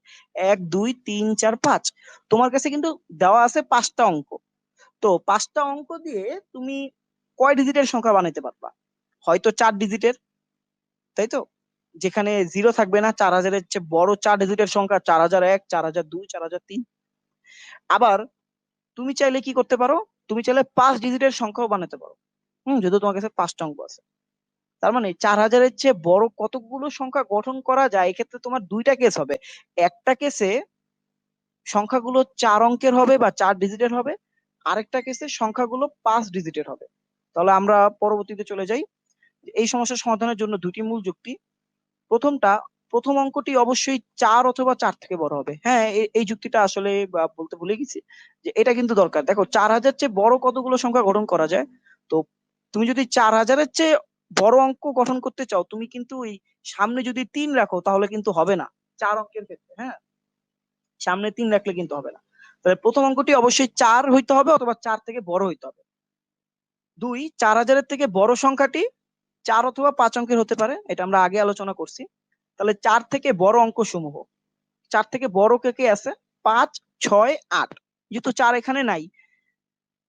1 2 3 4 5। তোমার কাছে কিন্তু দেওয়া আছে 5টা অঙ্ক। তো 5টা অঙ্ক দিয়ে তুমি কয় ডিজিটের সংখ্যা বানাইতে পারবা? হয়তো 4 ডিজিটের, তাই তো? যেখানে জিরো থাকবে না, 4000-এর চেয়ে বড় 4 ডিজিটের সংখ্যা 4001, 4002, 4003। আবার তুমি চাইলে কি করতে পারো, তুমি চাইলে 5 ডিজিটের সংখ্যাও বানাতে পারো। যেহেতু তোমার কাছে 5টা অঙ্ক আছে। তার মানে 4000-এর চেয়ে বড় কতগুলো সংখ্যা গঠন করা যায়, এক্ষেত্রে তোমার 2টা কেস হবে। একটা কেসে সংখ্যাগুলো 4 অঙ্কের হবে বা 4 ডিজিটের হবে, আরেকটা কেসে সংখ্যাগুলো 5 ডিজিটের হবে। তাহলে আমরা পরবর্তীতে চলে যাই। এই সমস্যার সমাধানের জন্য 2টি মূল যুক্তি। প্রথমটা, প্রথম অঙ্কটি অবশ্যই 4 অথবা 4 থেকে বড় হবে। হ্যাঁ, এই যুক্তিটা আসলে বলতে ভুলে গেছি যে এটা কিন্তু দরকার। দেখো 4000 চেয়ে বড় কতগুলো সংখ্যা গঠন করা যায়। তো তুমি যদি 4000-এর চেয়ে বড় অঙ্ক গঠন করতে চাও, তুমি কিন্তু এই সামনে যদি 3 রাখো তাহলে কিন্তু হবে না 4 অঙ্কের ক্ষেত্রে। হ্যাঁ, সামনে 3 রাখলে কিন্তু হবে না। তাহলে প্রথম অঙ্কটি অবশ্যই 4 হইতে হবে অথবা 4 থেকে বড় হইতে হবে। 2, 4000-এর থেকে বড় সংখ্যাটি 4 অথবা 5 অঙ্কের হতে পারে, এটা আমরা আগে আলোচনা করছি। তাহলে 4 থেকে বড় অঙ্ক সমূহ, 4 থেকে বড় কে কে আছে? 5, 6, 8। যেহেতু 4 এখানে নাই,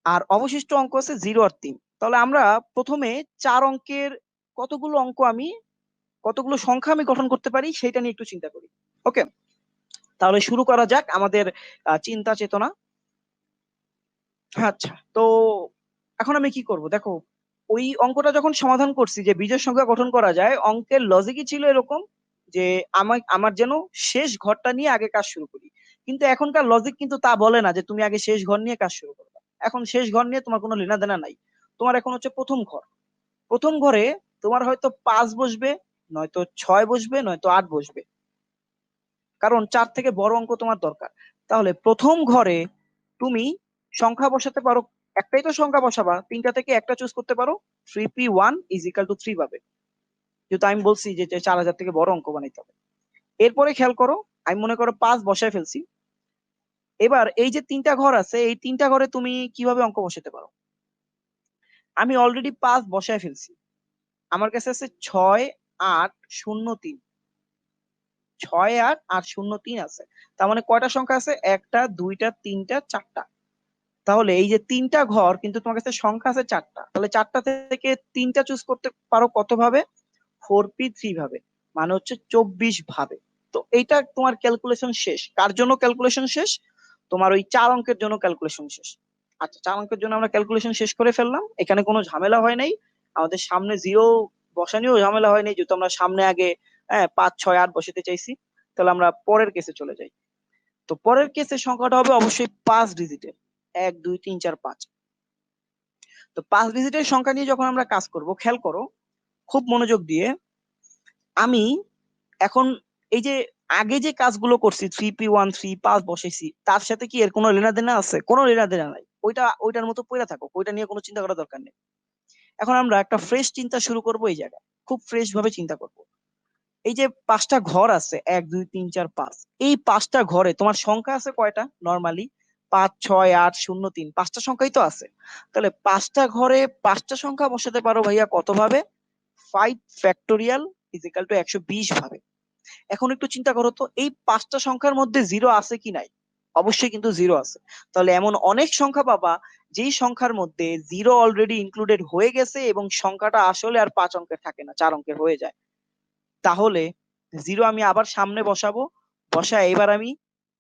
আর অবশিষ্ট অঙ্ক আছে 0 আর 3। তাহলে আমরা প্রথমে 4 অঙ্কের কতগুলো সংখ্যা আমি গঠন করতে পারি সেটা নিয়ে একটু চিন্তা করি। ওকে, তাহলে শুরু করা যাক আমাদের চিন্তা চেতনা। আচ্ছা, তো এখন আমি কি করব? দেখো, ওই অঙ্কটা যখন সমাধান করছি যে বিজোড় সংখ্যা গঠন করা যায়, অঙ্কের লজিকই ছিল এরকম যে আমার যেন শেষ ঘরটা নিয়ে আগে কাজ শুরু করি। কিন্তু এখনকার লজিক কিন্তু তা বলে না যে তুমি আগে শেষ ঘর নিয়ে কাজ শুরু করবে। এখন শেষ ঘর নিয়ে তোমার কোনো লেনাদেনা নাই। তোমার এখন হচ্ছে প্রথম ঘর। প্রথম ঘরে তোমার হয়তো 5 বসবে, নয়তো 6 বসবে, নয়তো 8 বসবে, কারণ 4 থেকে বড় অঙ্ক তোমার দরকার। তাহলে প্রথম ঘরে তুমি সংখ্যা বসাতে পারো, একটাই তো সংখ্যা বসাবা, 3টা থেকে একটা চুজ করতে পারো। 3p1 = 3 পাবে, যেহেতু আমি বলছি যে 4000 থেকে বড় অঙ্ক বানাইতে হবে। এরপরে খেয়াল করো, আমি মনে করো 5 বসায় ফেলছি। এবার এই যে 3টা ঘর আছে, এই 3টা ঘরে তুমি কিভাবে অঙ্ক বসাতে পারো? আমি অলরেডি 5 বসায় ফেলছি। আমার কাছে আছে 6, 8, 0, 3। 6, 8 আর 0, 3 আছে। তার মানে কয়টা সংখ্যা আছে? 1টা, 2টা, 3টা, 4টা। তাহলে এই যে 3টা ঘর, কিন্তু তোমার কাছে সংখ্যা আছে 4টা। তাহলে 4টা থেকে 3টা চুজ করতে পারো কত ভাবে? 4p3 ভাবে, মানে হচ্ছে 24 ভাবে। তো এইটা তোমার ক্যালকুলেশন শেষ। কার জন্য ক্যালকুলেশন শেষ? তোমার ওই 4 অঙ্কের জন্য ক্যালকুলেশন শেষ। আচ্ছা, 4 অঙ্কের জন্য আমরা ক্যালকুলেশন শেষ করে ফেললাম, এখানে কোনো ঝামেলা হয় নাই। আমাদের সামনে 0 বসানিও ঝামেলা হয় নাই, যেহেতু আমরা সামনে আগে 5, 6, 8 বসাতে চাইছি। তাহলে আমরা পরের কেসে চলে যাই। তো পরের কেসের সংখ্যাটা হবে অবশ্যই 5 ডিজিটের, 1, 2, 3, 4, 5। তো 5 ডিজিটের সংখ্যা নিয়ে যখন আমরা কাজ করব, খেয়াল করো খুব মনোযোগ দিয়ে। আমি এখন এই যে আগে যে কাজগুলো করছি, 3p1 3 5 বসাইছি, তার সাথে কি এর কোনো লেনাদেনা আছে? কোনো লেনাদেনা নাই। ওইটার মতো পড়ে থাকো, ওইটা নিয়ে কোনো চিন্তা করার দরকার নেই। এখন আমরা একটা ফ্রেশ চিন্তা শুরু করব। এই জায়গায় খুব ফ্রেশ ভাবে চিন্তা করব। এই যে 5টা ঘর আছে, 1, 2, 3, 4, 5, এই 5টা ঘরে তোমার সংখ্যা আছে কয়টা নরমালি? 5, 6, 8, 0, 3, 5টা সংখ্যাই তো আছে। তাহলে 5টা ঘরে 5টা সংখ্যা বসাতে পারো ভাইয়া কত ভাবে? 5 ফ্যাক্টোরিয়াল = 120 ভাবে। এখন একটু চিন্তা করো তো, এই 5টা সংখ্যার মধ্যে 0 আছে কি নাই? অবশ্যই কিন্তু 0 আছে। তাহলে এমন অনেক সংখ্যা পাবা যেই সংখ্যার মধ্যে 0 অলরেডি ইনক্লুডেড হয়ে গেছে এবং সংখ্যাটা আসলে আর 5 অঙ্কের থাকে না, 4 অঙ্কের হয়ে যায়। তাহলে 0 আমি আবার সামনে বসাবো। বসায়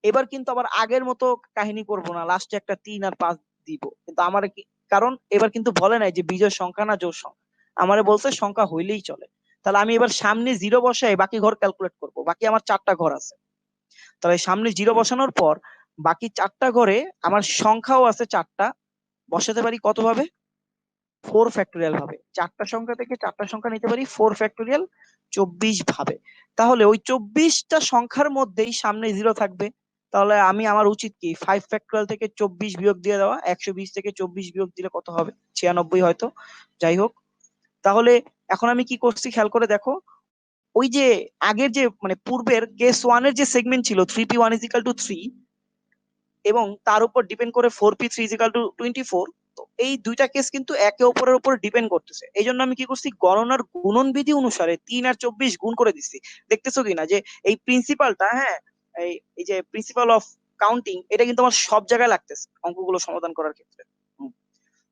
এবার কিন্তু আবার আগের মতো কাহিনী করব না, লাস্টে একটা 3 আর 5 দিব। কিন্তু আমার কারণ এবার কিন্তু বলে নাই যে বিজোড় সংখ্যা না জোড় সংখ্যা, আমারে বলছে সংখ্যা হইলেই চলে। তাহলে আমি এবার সামনে 0 বসাই বাকি ঘর ক্যালকুলেট করব। বাকি আমার 4টা ঘর আছে। তাহলে সামনে 0 বসানোর পর বাকি 4টা ঘরে আমার সংখ্যাও আছে 4টা, বসাতে পারি কত ভাবে? 4 ফ্যাক্টোরিয়াল ভাবে। 4টা সংখ্যা থেকে 4টা সংখ্যা নিতে পারি 4 ফ্যাক্টোরিয়াল 24 ভাবে। তাহলে ওই 24টা সংখ্যার মধ্যেই সামনে 0 থাকবে। তাহলে আমার উচিত কি 5 ফ্যাক্টোরিয়াল থেকে 24 বিয়োগ দিয়ে দেওয়া। 120 থেকে 24 বিয়োগ দিলে কত হবে? 96 হয়তো। যাই হোক, তাহলে এখন আমি কি করছি খেয়াল করে দেখো। ওই যে আগের যে মানে পূর্বের কেস 1 এর যে সেগমেন্ট ছিল 3p1 = 3 এবং তার উপর ডিপেন্ড করে 4p3 = 24। তো এই দুইটা কেস কিন্তু একে অপরের উপর ডিপেন্ড করতেছে। এই জন্য আমি কি করছি, গণনার গুণন বিধি অনুসারে 3 আর 24 গুণ করে দিচ্ছি। দেখতেছো কিনা যে এই প্রিন্সিপালটা, হ্যাঁ, এই যে প্রিন্সিপাল অফ কাউন্টিং, এটা কিন্তু আমার সব জায়গায় লাগতেছে অঙ্কগুলো সমাধান করার ক্ষেত্রে।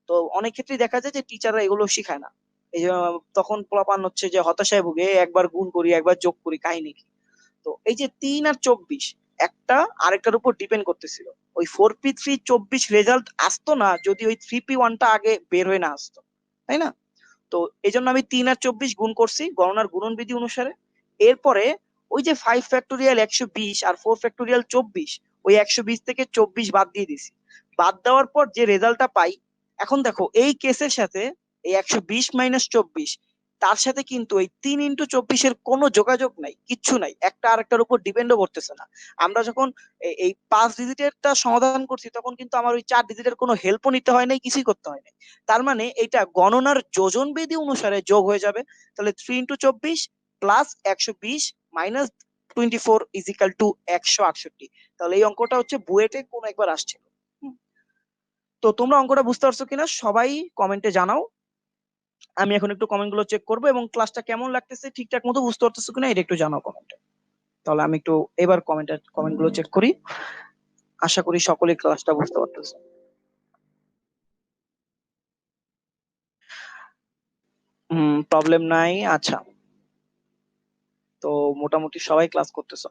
তো অনেক ক্ষেত্রেই দেখা যায় যে টিচাররা এগুলো শিখায় না। এই যে তখন পোলাপান হচ্ছে যে হতাশায় ভুগে, একবার গুণ করি একবার যোগ করি, কাহিনী কি? তো এই যে 3 আর 24 একটা আরেকটার উপর ডিপেন্ড করতেছিল। ওই 4p3 24 রেজাল্ট আসতো না যদি ওই 3p1টা আগে বের হয়ে না আসতো, তাই না? তো এই জন্য আমি 3 আর 24 গুণ করছি গণনার গুণন বিধি অনুসারে। এরপরে ওই যে 5 ফ্যাক্টোরিয়াল 120 আর 4 ফ্যাক্টোরিয়াল 24, ওই 120 থেকে 24 বাদ দিয়ে দিছি। বাদ দেওয়ার পর যে রেজাল্টটা পাই, এখন দেখো এই কেসের সাথে এই 120 - 24 তার সাথে কিন্তু এই 3 × 24 কোনো যোগাযোগ নাই, কিচ্ছু নাই, একটা আরেকটার উপর ডিপেন্ডও করতেছে না। আমরা যখন এই 5 ডিজিটেরটা সমাধান করছি তখন কিন্তু আমার ওই 4 ডিজিটের কোনো হেল্পও নিতে হয় নাই, কিছুই করতে হয় নাই। তার মানে এটা গণনার যোজন বিধি অনুসারে যোগ হয়ে যাবে। তাহলে 3 × 24 প্লাস 120 মাইনাস 24 ইজিক্যাল টু 168। তাহলে এই অঙ্কটা হচ্ছে বুয়েটে কোন একবার আসছিল। তো তোমরা অঙ্কটা বুঝতে পারছো কিনা সবাই কমেন্টে জানাও। আমি এখন একটু কমেন্ট গুলো চেক করবো এবং ক্লাসটা কেমন লাগতেছে, ঠিকঠাক মতো বুঝতে পারতেছো কিনা এটা একটু জানাও কমেন্টে। তাহলে আমি একটু এবার কমেন্ট গুলো চেক করি। আশা করি সকলেই ক্লাসটা বুঝতে পারতেছো। প্রবলেম নাই। আচ্ছা, তো মোটামুটি সবাই ক্লাস করতেছো।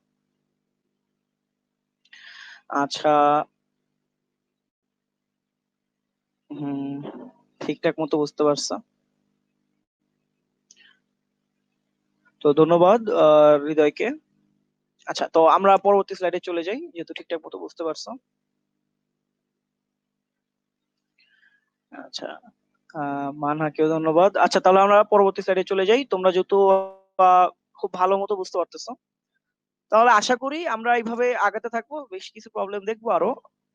আচ্ছা, হুম, ঠিকঠাক মতো বুঝতে পারছো। তো ধন্যবাদ হৃদয়কে। আচ্ছা, তো আমরা পরবর্তী স্লাইডে চলে যাই যেহেতু ঠিকঠাক মতো বুঝতে পারছো। আচ্ছা, মানহাকেও ধন্যবাদ। আচ্ছা, তাহলে আমরা পরবর্তী স্লাইডে চলে যাই। তোমরা যেহেতু আহ, খুব ভালো মতো বুঝতে পারতেছো, তাহলে আশা করি আমরা এইভাবে আগাতে থাকবো, বেশ কিছু প্রবলেম দেখবো আরো,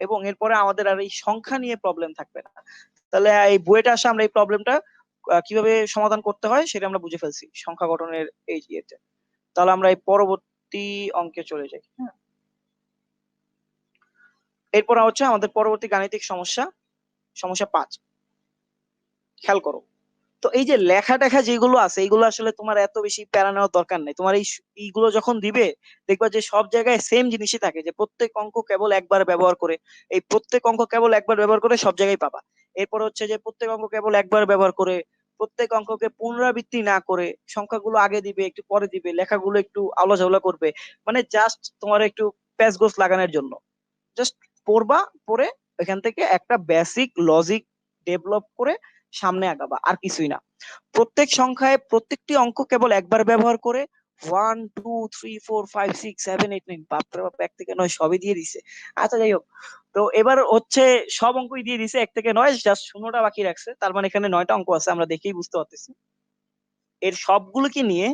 এবং এরপরে আমাদের আর এই সংখ্যা নিয়ে প্রবলেম থাকবে না। তাহলে এই বইটা আসে আমরা এই প্রবলেমটা কিভাবে সমাধান করতে হয় সেটা আমরা বুঝে ফেলছি সংখ্যা গঠনের এই ইয়েতে। তাহলে আমরা এই পরবর্তী অঙ্কে চলে যাই। হ্যাঁ, এরপর হচ্ছে আমাদের পরবর্তী গাণিতিক সমস্যা, সমস্যা 5। খেয়াল করো, তো এই যে লেখা টেখা যেগুলো আছে এইগুলো আসলে তোমার এত বেশি প্যারা নেওয়ার দরকার নেই। তোমার এইগুলো যখন দিবে দেখবা যে সব জায়গায় সেম জিনিসই থাকে, যে প্রত্যেক অঙ্ক কেবল একবার ব্যবহার করে, এই প্রত্যেক অঙ্ক কেবল একবার ব্যবহার করে সব জায়গায় পাবা। এরপর হচ্ছে যে প্রত্যেক অঙ্ক কেবল একবার ব্যবহার করে, প্রত্যেক অঙ্ককে পুনরাবৃত্তি না করে, সংখ্যাগুলো আগে দিবে একটু পরে দিবে, লেখাগুলো একটু আওলা ঝাউলা করবে, মানে জাস্ট তোমার একটু প্যাচ গোছ লাগানোর জন্য। জাস্ট পড়বা, পড়ে এখান থেকে একটা বেসিক লজিক ডেভেলপ করে সামনে আগাবা, আর কিছুই না। প্রত্যেক সংখ্যায় প্রত্যেকটি অঙ্ক কেবল একবার ব্যবহার করে 1 2 3 4 5 6 7 8 9, বাপরে বাপ, 1 থেকে 9 সবই দিয়ে দিছে। আচ্ছা, যাই হোক, তো এবার হচ্ছে সব অঙ্কই দিয়ে দিছে 1 থেকে 9, জাস্ট শূন্যটা বাকি রাখছে, তার মানে এখানে 9টা অঙ্ক আছে, আমরা দেখেই বুঝতে পারতেছি। এর সবগুলোকে নিয়ে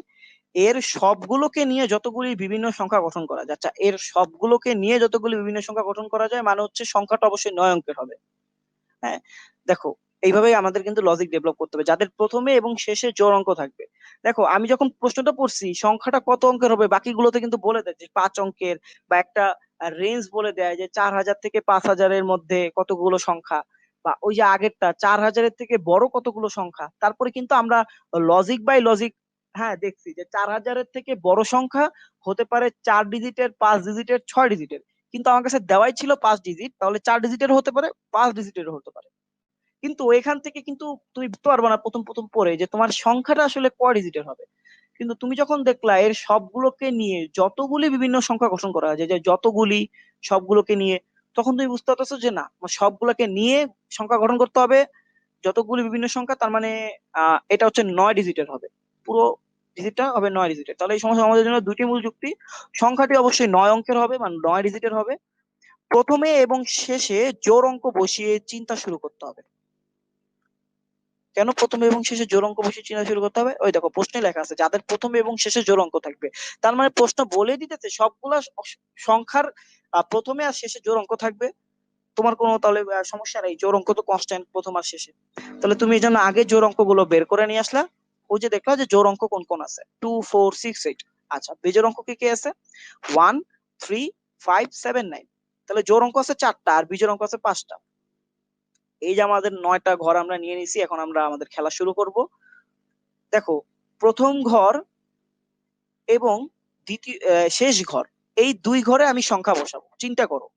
এর সবগুলোকে নিয়ে যতগুলি বিভিন্ন সংখ্যা গঠন করা যায়, আচ্ছা, এর সবগুলোকে নিয়ে যতগুলি বিভিন্ন সংখ্যা গঠন করা যায় মানে হচ্ছে সংখ্যাটা অবশ্যই 9 অঙ্কের হবে। হ্যাঁ, দেখো, এইভাবেই আমাদের কিন্তু লজিক ডেভেলপ করতে হবে, যাদের প্রথমে এবং শেষে জোড় অঙ্ক থাকবে। দেখো, আমি যখন প্রশ্নটা পড়ছি সংখ্যাটা কত অঙ্কের হবে, বাকিগুলোতে কিন্তু বলে দেয় যে 5 অঙ্কের, বা একটা রেঞ্জ বলে দেয় যে 4,000 থেকে 5,000-এর মধ্যে কতগুলো সংখ্যা, বা ওই যে আগেরটা 4,000-এর থেকে বড় কতগুলো সংখ্যা। তারপরে কিন্তু আমরা লজিক বাই লজিক, হ্যাঁ, দেখছি যে 4,000-এর থেকে বড় সংখ্যা হতে পারে 4 ডিজিটের, 5 ডিজিটের, 6 ডিজিটের। কিন্তু আমার কাছে দেওয়াই ছিল 5 ডিজিট, তাহলে 4 ডিজিটের হতে পারে, 5 ডিজিটের হতে পারে। কিন্তু এখান থেকে কিন্তু তুমি বুঝতে পারবে না প্রথম প্রথম পড়ে যে তোমার সংখ্যাটা আসলে কয় ডিজিটের হবে। কিন্তু তুমি যখন দেখলা এর সবগুলোকে নিয়ে যতগুলি বিভিন্ন সংখ্যা গঠন করা যায়, যে যতগুলি সবগুলোকে নিয়ে, তখন তুমি বুঝতে পারতেছো যে না, আমার সবগুলোকে নিয়ে সংখ্যা গঠন করতে হবে যতগুলি বিভিন্ন সংখ্যা, তার মানে এটা হচ্ছে 9 ডিজিটের হবে, পুরো ডিজিটটা হবে 9 ডিজিটের। তাহলে এই সমস্যা আমাদের জন্য দুইটি মূল যুক্তি, সংখ্যাটি অবশ্যই 9 অঙ্কের হবে, মানে 9 ডিজিটের হবে। প্রথমে এবং শেষে জোড় অঙ্ক বসিয়ে চিন্তা শুরু করতে হবে। কেন প্রথমে এবং শেষে জোড় অঙ্ক বসিয়ে চিন্তা শুরু করতে হবে? ওই দেখো, প্রশ্নে লেখা আছে যাদের প্রথমে এবং শেষে জোড় অঙ্ক থাকবে। তার মানে প্রশ্ন বলে দিতেছে সবগুলা সংখ্যার প্রথমে আর শেষে জোড় অঙ্ক থাকবে। তোমার কোনো তাহলে সমস্যা নেই, জোড় অঙ্ক তো কনস্ট্যান্ট প্রথম আর শেষে। তাহলে তুমি এই জন্য আগে জোড় অঙ্ক গুলো বের করে নিয়ে আসলা। ওই যে দেখলা যে জোড় অঙ্ক কোন কোন আছে, 2 4 6 8। আচ্ছা, বেজোড় অঙ্ক কি কি আছে? 1 3 5 7 9। তাহলে জোড় অঙ্ক আছে 4টা আর বিজোড় অঙ্ক আছে 5টা। এই যে আমাদের 9টা ঘর আমরা নিয়ে নিছি, এখন আমরা আমাদের খেলা শুরু করব। দেখো, প্রথম ঘর এবং দ্বিতীয় শেষ ঘর, এই দুই ঘরে আমি সংখ্যা বসাবো। চিন্তা করো,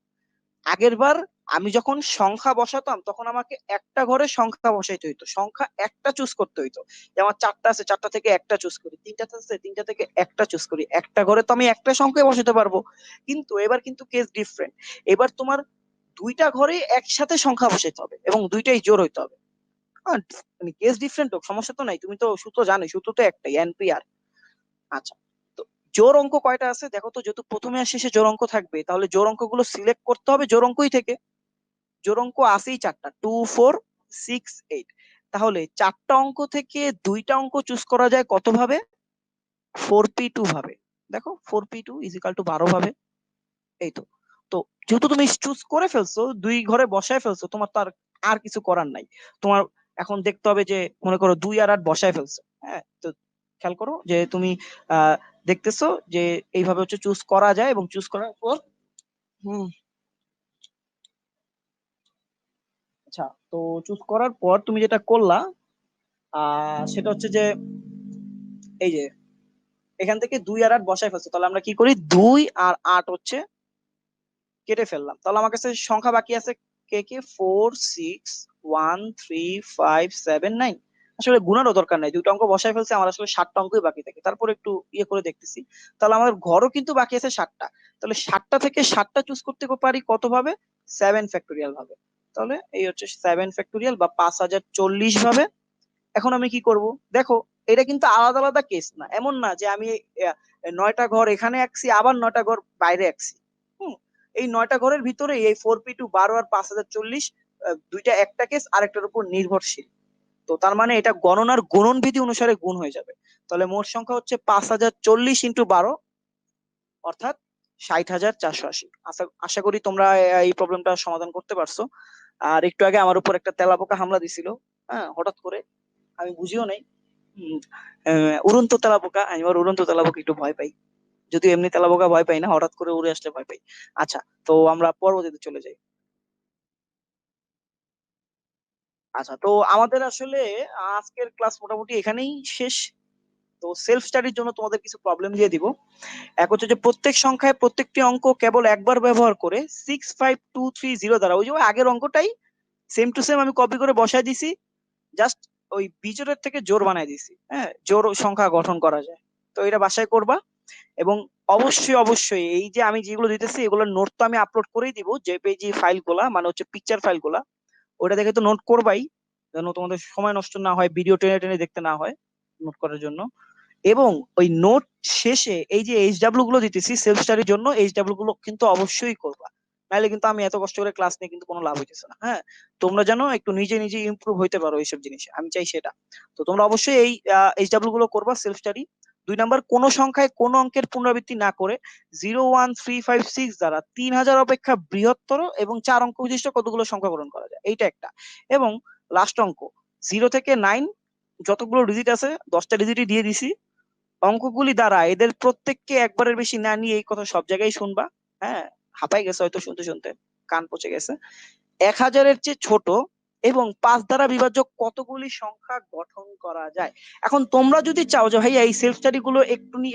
আগের বার আমি যখন সংখ্যা বসাতাম তখন আমাকে একটা ঘরে সংখ্যা বসাইতে হইতো, সংখ্যা একটা চুজ করতে হইতো। যে আমার 4টা আছে, 4টা থেকে একটা চুজ করি, 3টা আছে, 3টা থেকে একটা চুজ করি। একটা ঘরে তো আমি একটা সংখ্যা বসাতে পারবো। কিন্তু এবার কিন্তু কেস ডিফারেন্ট। এবার তোমার দুইটা ঘরে একসাথে সংখ্যা বসাইতে হবে এবং দুইটাই জোড় হইতে হবে। মানে কেস ডিফারেন্ট হোক, সমস্যা তো নাই, তুমি তো সূত্র জানো, সূত্র তো একটাই, এনপিআর। আচ্ছা, তো জোড় অঙ্ক কয়টা আছে দেখো তো, যেহেতু প্রথমে আর শেষে জোড় অঙ্ক থাকবে তাহলে জোড় অঙ্কগুলো সিলেক্ট করতে হবে জোড় অঙ্কই থেকে। জোড় অঙ্ক আছেই 4টা, 2 4 6 8। তাহলে 4টা অঙ্ক থেকে 2টা অঙ্ক চুজ করা যায় কত ভাবে? 4p2 ভাবে। দেখো 4p2 = 12 ভাবে। এই তো। তো যেহেতু তুমি চুজ করে ফেলছো, 2 ঘরে বসায় ফেলছো, তোমার তো আর কিছু করার নাই। তোমার এখন দেখতে হবে যে মনে করো 2 আর 8 বসায় ফেলছো। হ্যাঁ, তো খেয়াল করো যে তুমি দেখতেছো যে এইভাবে হচ্ছে চুজ করা যায়, এবং চুজ করার পর হুম আচ্ছা, তো চুজ করার পর তুমি যেটা করলা সেটা হচ্ছে যে এই যে এখান থেকে 2 আর 8 বসায় ফেলছো, তাহলে আমরা কি করি, 2 আর 8 হচ্ছে কেটে ফেললাম। তাহলে আমার কাছে সংখ্যা বাকি আছে কে কে, 4 6 1 3 5 7 9। আসলে গুণারও দরকার নাই, 2টা অঙ্ক বসায় ফেলছে, আমার আসলে 7টা অঙ্কই বাকি থাকে। তারপর একটু ইয়ে করে দেখতেছি, তাহলে আমার ঘরও কিন্তু বাকি আছে 7টা। তাহলে 7টা থেকে 7টা চুজ করতে পারি কত ভাবে? 7 ফ্যাক্টোরিয়াল ভাবে। তাহলে এই হচ্ছে 7 ফ্যাক্টোরিয়াল বা 5040 ভাবে। এখন আমি কি করব, দেখো এটা কিন্তু আলাদা আলাদা কেস না, এমন না যে আমি 9টা ঘর এখানে আঁকছি আবার 9টা ঘর বাইরে আঁকছি। হুম, এই 9টা ঘরের ভিতরে এই 4p2 12 আর 5040 দুইটা একটা কেস আরেকটার উপর নির্ভরশীল। তো তার মানে এটা গণনার গুণন বিধি অনুসারে গুণ হয়ে যাবে। তাহলে মোট সংখ্যা হচ্ছে 5040 ইন্টু 12, অর্থাৎ 60,480। আশা আশা করি তোমরা এই প্রবলেমটা সমাধান করতে পারছো। আর একটু আগে আমার উপর একটা তেলাপোকা হামলা দিছিল, হ্যাঁ, হঠাৎ করে, আমি বুঝিও নাই। উম, উড়ন্ত তেলাপোকা, আমি আবার উড়ন্ত তেলাপোকা একটু ভয় পাই, যদিও এমনি তেলাপোকা ভয় পাই না, হঠাৎ করে উড়ে আসলে ভয় পাই। আচ্ছা, তো আমরা পরবর্তীতে চলে যাই। আচ্ছা, তো আমাদের আসলে আজকের ক্লাস মোটামুটি এখানেই শেষ। তো সেলফ স্টাডির জন্য তোমাদের কিছু প্রবলেম দিয়ে দিব। এক হচ্ছে যে প্রত্যেক সংখ্যায় প্রত্যেকটি অঙ্ক কেবল একবার ব্যবহার করে 65230 দ্বারা, ওই যে ওই আগের অঙ্কটাই সেম টু সেম আমি কপি করে বসায় দিছি, জাস্ট ওই বিজোড়ের থেকে জোড় বানাই দিছি। হ্যাঁ, জোড় সংখ্যা গঠন করা যায়। তো এটা বাসায় করবা। এবং অবশ্যই অবশ্যই এই যে আমি যেগুলো দিতেছি এগুলোর নোট তো আমি আপলোড করেই দিব, জেপিজি ফাইল গুলা, মানে হচ্ছে পিকচার ফাইল গুলা, ওটা দেখে তো নোট করবাই, যেন তোমাদের সময় নষ্ট না হয়, ভিডিও টেনে টেনে দেখতে না হয় নোট করার জন্য। এবং ওই নোট শেষে এই যে এইচডাব্লিউ গুলো দিতেছি সেলফ স্টাডির জন্য, এইচডাব্লিউ গুলো কিন্তু অবশ্যই করবা, নাহলে কিন্তু আমি এত কষ্ট করে ক্লাস নিয়ে কিন্তু কোনো লাভ হইতেছে না। হ্যাঁ, তোমরা যেন একটু নিজে নিজে ইমপ্রুভ হইতে পারো এইসব জিনিসে, আমি চাই সেটা। তো তোমরা অবশ্যই এই এইচডাব্লিউ গুলো করবা সেলফ স্টাডি। 2 নাম্বার, কোন সংখ্যায় কোন অঙ্কের পুনরাবৃত্তি না করে 0 1 3 5 6 দ্বারা 3000 অপেক্ষা বৃহত্তর এবং 4 অঙ্ক বিশিষ্ট কতগুলো সংখ্যা গ্রহণ করা যায়, এইটা একটা। এবং লাস্ট অঙ্ক 0 থেকে 9 যতগুলো ডিজিট আছে 10টা ডিজিটই দিয়ে দিছি। অঙ্কগুলি দ্বারা এদের প্রত্যেককে একবারের বেশি না নিয়ে, এই কথা সব জায়গায় শুনবা। হ্যাঁ, হাঁপাই গেছে হয়তো শুনতে শুনতে, কান পচে গেছে। 1000-এর চেয়ে ছোট এবং 5 দ্বারা বিভাজ্য কতগুলি সংখ্যা গঠন করা যায়। এখন তোমরা যদি চাও যে ভাইয়া এই সেলফ স্টাডি গুলো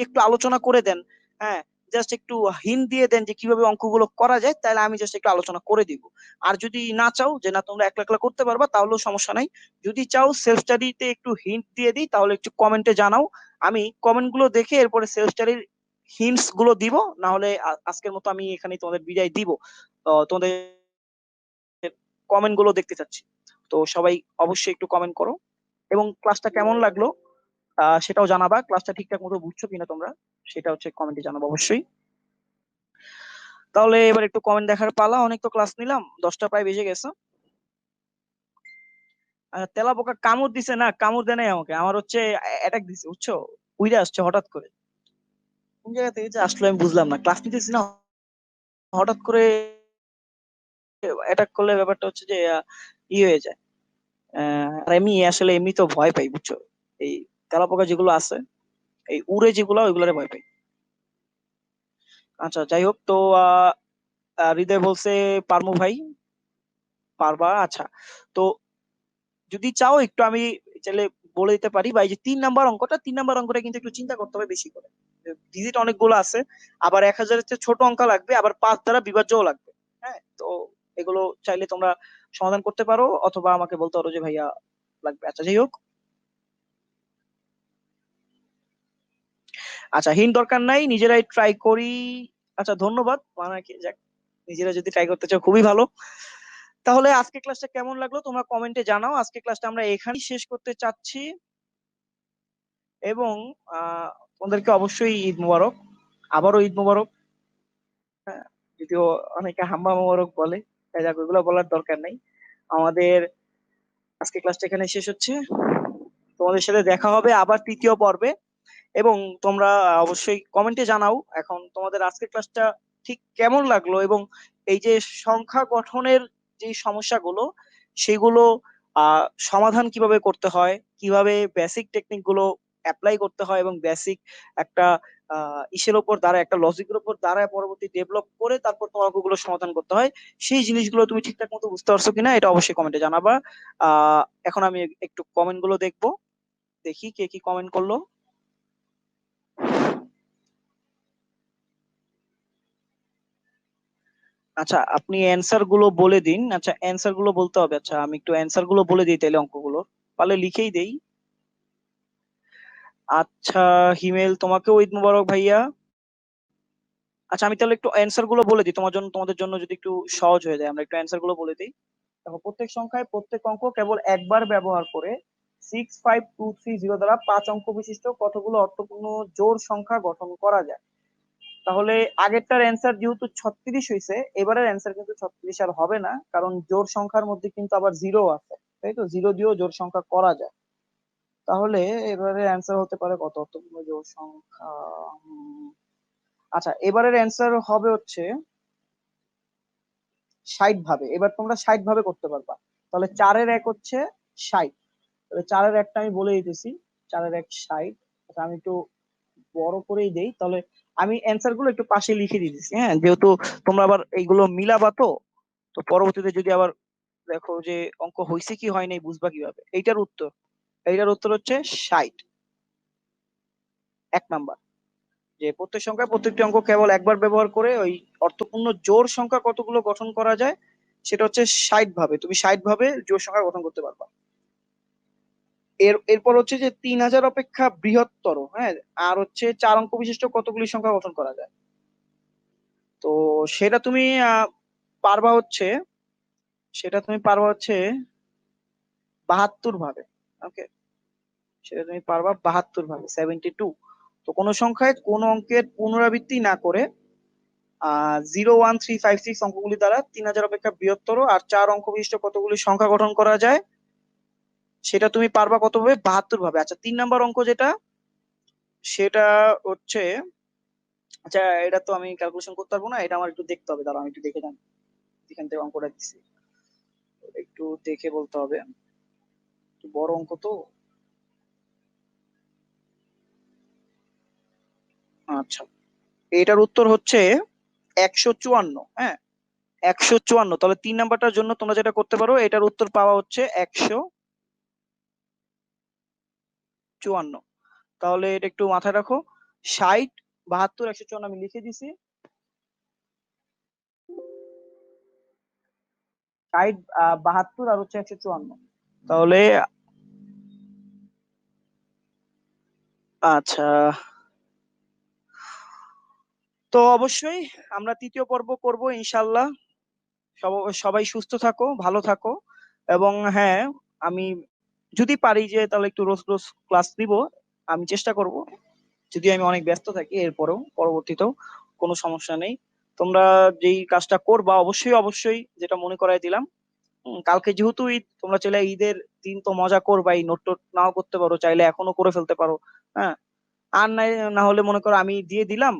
একটু আলোচনা করে দেন, হ্যাঁ, জাস্ট একটু হিন্ট দিয়ে দেন যে কিভাবে অঙ্কগুলো করা যায়, তাহলে আমি জাস্ট একটু আলোচনা করে দিব। আর যদি না চাও যে না তোমরা একলা একলা করতে পারবা, তাহলেও সমস্যা নাই। যদি চাও সেলফ স্টাডিতে একটু হিন্ট দিয়ে দিই, তাহলে একটু কমেন্টে জানাও, আমি কমেন্ট গুলো দেখে এরপরে সেলফ স্টাডির হিন্টস গুলো দিব। না হলে আজকের মতো আমি এখানে তোমাদের বিদায় দিব। তোমাদের কমেন্ট গুলো দেখতে চাচ্ছি। তো সবাই অবশ্যই একটু কমেন্ট করো, এবং ক্লাসটা কেমন লাগলো সেটাও জানাবা। ক্লাসটা ঠিকঠাক মতো বুঝছো কিনা তোমরা, সেটা হচ্ছে কমেন্টে জানাবো অবশ্যই। তাহলে এবার একটু কমেন্ট দেখার পালা, অনেক তো ক্লাস নিলাম, 10টা প্রায় বেজে গেছে। তেলা পোকা কামড় দিছে না, কামড় দেয় নাই আমাকে, আমার হচ্ছে অ্যাটাক দিছে, বুঝছো, উইরে আসছে হঠাৎ করে। কোন জায়গা থেকে যে আসলে আমি বুঝলাম না, ক্লাস নিতেছি না, হঠাৎ করে অ্যাটাক করলে ব্যাপারটা হচ্ছে যে ই হয়ে যায়। আর এমনি আসলে এমনি তো ভয় পাই, বুঝছো, এই তেলাপোকা যেগুলো আছে, এই উড়ে যেগুলো, ওইগুলোরে ভয় পাই। আচ্ছা, যাই হোক, তো আহ হৃদয় বলছে পারমু ভাই, পারবা। আচ্ছা, তো যদি চাও একটু আমি চাইলে বলে দিতে পারি, বা এই যে 3 নাম্বার অঙ্কটা কিন্তু একটু চিন্তা করতে হবে বেশি করে। ডিজিট অনেকগুলো আছে, আবার 1000-এর চেয়ে ছোট অঙ্ক লাগবে, আবার 5 দ্বারা বিভাজ্যও লাগবে। হ্যাঁ, তো এগুলো চাইলে তোমরা সমাধান করতে পারো, অথবা আমাকে বলতে পারো যে ভাইয়া লাগবে। আচ্ছা, যাই হোক, আচ্ছা, হিন্ট দরকার নাই, নিজেরাই ট্রাই করি। আচ্ছা, ধন্যবাদ, মানে কি যাক, নিজেরা যদি ট্রাই করতে চাও খুবই ভালো। তাহলে আজকে ক্লাসটা কেমন লাগলো তোমরা কমেন্টে জানাও। আজকে ক্লাসটা আমরা এখানেই শেষ করতে চাচ্ছি, এবং তোমাদেরকে অবশ্যই ঈদ মোবারক, আবারও ঈদ মোবারক। হ্যাঁ, যদিও অনেকে হাম্বা মোবারক বলে, তাই যাক ওইগুলো বলার দরকার নাই। আমাদের আজকে ক্লাসটা এখানে শেষ হচ্ছে। তোমাদের সাথে দেখা হবে আবার তৃতীয় পর্বে। এবং তোমরা অবশ্যই কমেন্টে জানাও এখন তোমাদের আজকের ক্লাসটা ঠিক কেমন লাগলো, এবং এই যে সংখ্যা গঠনের যে সমস্যাগুলো সেগুলো সমাধান কিভাবে করতে হয়, কিভাবে বেসিক টেকনিক গুলো অ্যাপ্লাই করতে হয়, এবং বেসিক একটা ইসের উপর দ্বারা একটা লজিকের উপর দ্বারা পরবর্তী ডেভেলপ করে তারপর তোমার অঙ্কগুলো সমাধান করতে হয়, সেই জিনিসগুলো তুমি ঠিকঠাক মতো বুঝতে পারছো কিনা এটা অবশ্যই কমেন্টে জানাবা। এখন আমি একটু কমেন্ট গুলো দেখবো, দেখি কে কি কমেন্ট করলো। আচ্ছা, আপনি অ্যান্সার গুলো বলে দিন। আচ্ছা, অ্যান্সার গুলো বলতে হবে। আচ্ছা, আমি একটু অ্যান্সার গুলো বলে দিই তাহলে অঙ্কগুলো পারলে লিখেই দেই। আচ্ছা, হিমেল তোমাকেও ঈদ মোবারক ভাইয়া। আচ্ছা, আমি তাহলে একটু অ্যান্সার গুলো বলে দিই তোমার জন্য, তোমাদের জন্য যদি একটু সহজ হয়ে যায় আমরা একটু অ্যান্সার গুলো বলে দিই। দেখো, প্রত্যেক সংখ্যায় প্রত্যেক অঙ্ক কেবল একবার ব্যবহার করে 65230 দ্বারা 5 অঙ্ক বিশিষ্ট কতগুলো অর্থপূর্ণ জোড় সংখ্যা গঠন করা যায়। তাহলে আগেরটার অ্যান্সার যেহেতু 36 হয়েছে, এবারের অ্যান্সার কিন্তু 36 আর হবে না, কারণ জোড় সংখ্যার মধ্যে কিন্তু আবার জিরো আছে, তাই তো? জিরো দিয়েও জোড় সংখ্যা করা যায়। তাহলে এবারে অ্যান্সার হতে পারে কত অর্থপূর্ণ জোড় সংখ্যা। আচ্ছা, এবারের অ্যান্সার হবে হচ্ছে 60 ভাবে। এবার তোমরা 60 ভাবে করতে পারবা। তাহলে 4-এর 1 হচ্ছে 60। তাহলে 4-এর 1টা আমি বলে দিতেছি। 4-এর 1 60। আচ্ছা, আমি একটু বড় করেই দেই, তাহলে আমি অ্যান্সার গুলো একটু পাশে লিখে দিতেছি, হ্যাঁ, যেহেতু তোমরা আবার এইগুলো মিলাবা, তো তো পরবর্তীতে যদি আবার দেখো যে অঙ্ক হয়েছে কি হয় নাই বুঝবা কিভাবে। এইটার উত্তর হচ্ছে 60, 1 নাম্বার। যে প্রত্যেক সংখ্যায় প্রত্যেকটি অঙ্ক কেবল একবার ব্যবহার করে ওই অর্থপূর্ণ জোড় সংখ্যা কতগুলো গঠন করা যায় সেটা হচ্ছে 60 ভাবে। তুমি 60 ভাবে জোড় সংখ্যা গঠন করতে পারবা। এরপর হচ্ছে যে 3000 অপেক্ষা বৃহত্তর, হ্যাঁ, আর হচ্ছে 4 অঙ্ক বিশিষ্ট কতগুলি সংখ্যা গঠন করা যায়। তো সেটা তুমি পারবা হচ্ছে সেটা তুমি পারবা হচ্ছে 72 ভাবে। ওকে, সেটা তুমি পারবা 72 ভাবে, 72। তো কোন সংখ্যায় কোন অঙ্কের পুনরাবৃত্তি না করে 01356 অঙ্কগুলি দ্বারা 3000 অপেক্ষা বৃহত্তর আর 4 অঙ্ক বিশিষ্ট কতগুলি সংখ্যা গঠন করা যায় সেটা তুমি পারবা কত ভাবে? 72 ভাবে। আচ্ছা, 3 নাম্বার অঙ্ক যেটা, সেটা হচ্ছে, আচ্ছা এটা তো আমি ক্যালকুলেশন করতে পারবো না, এটা আমার একটু দেখতে হবে, দাঁড়াও আমি একটু দেখে জানি এখান থেকে অঙ্কটা দিচ্ছি, একটু দেখে বলতে হবে, একটু বড় অঙ্ক তো। আচ্ছা, এটার উত্তর হচ্ছে 154। হ্যাঁ, 154। তাহলে 3 নাম্বারটার জন্য তোমরা যেটা করতে পারো, এটার উত্তর পাওয়া হচ্ছে 154। তাহলে এটা একটু মাথায় রাখো, 60, 72, 154 আমি লিখে দিছি। 60, 72 আর হচ্ছে 154। তাহলে আচ্ছা, তো অবশ্যই আমরা তৃতীয় পর্ব করব ইনশাল্লাহ। সবাই সুস্থ থাকো, ভালো থাকো। এবং হ্যাঁ, আমি যদি পারি যে তাহলে একটু রোজ রোজ ক্লাস নিব, আমি চেষ্টা করব, যদি আমি অনেক ব্যস্ত থাকি এরপরেও পরবর্তীতেও কোনো সমস্যা নেই। তোমরা যেই কাজটা করবা অবশ্যই অবশ্যই যেটা মনে করাই দিলাম, কালকে যেহেতু ঈদ, তোমরা চাইলে ঈদের দিন তো মজা করবাই, নোট টোট নাও করতে পারো, চাইলে এখনো করে ফেলতে পারো। হ্যাঁ, আর নাই না হলে মনে করো আমি দিয়ে দিলাম,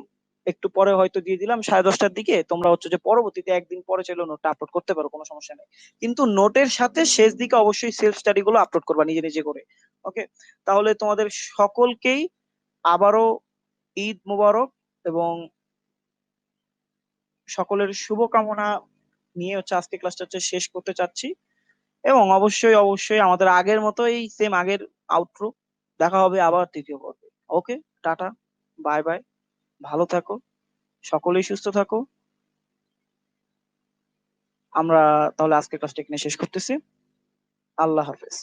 একটু পরে হয়তো দিয়ে দিলাম 10:30টার দিকে, তোমরা হচ্ছে যে পরবর্তীতে একদিন পরে চাইলে নোটটা আপলোড করতে পারো, কোনো সমস্যা নেই। কিন্তু নোটের সাথে শেষ দিকে অবশ্যই সেলফ স্টাডি গুলো আপলোড করবা নিজে নিজে করে। ওকে, তাহলে তোমাদের সকলকেই আবারও ঈদ মোবারক, এবং সকলের শুভকামনা নিয়ে হচ্ছে আজকে ক্লাসটা হচ্ছে শেষ করতে চাচ্ছি। এবং অবশ্যই অবশ্যই আমাদের আগের মতোই সেম আগের আউটরো, দেখা হবে আবার তৃতীয় পর্বে। ওকে, টাটা, বাই বাই, ভালো থাকো, সকলেই সুস্থ থাকো। আমরা তাহলে আজকের ক্লাসটা এখানে শেষ করতেছি। আল্লাহ হাফেজ।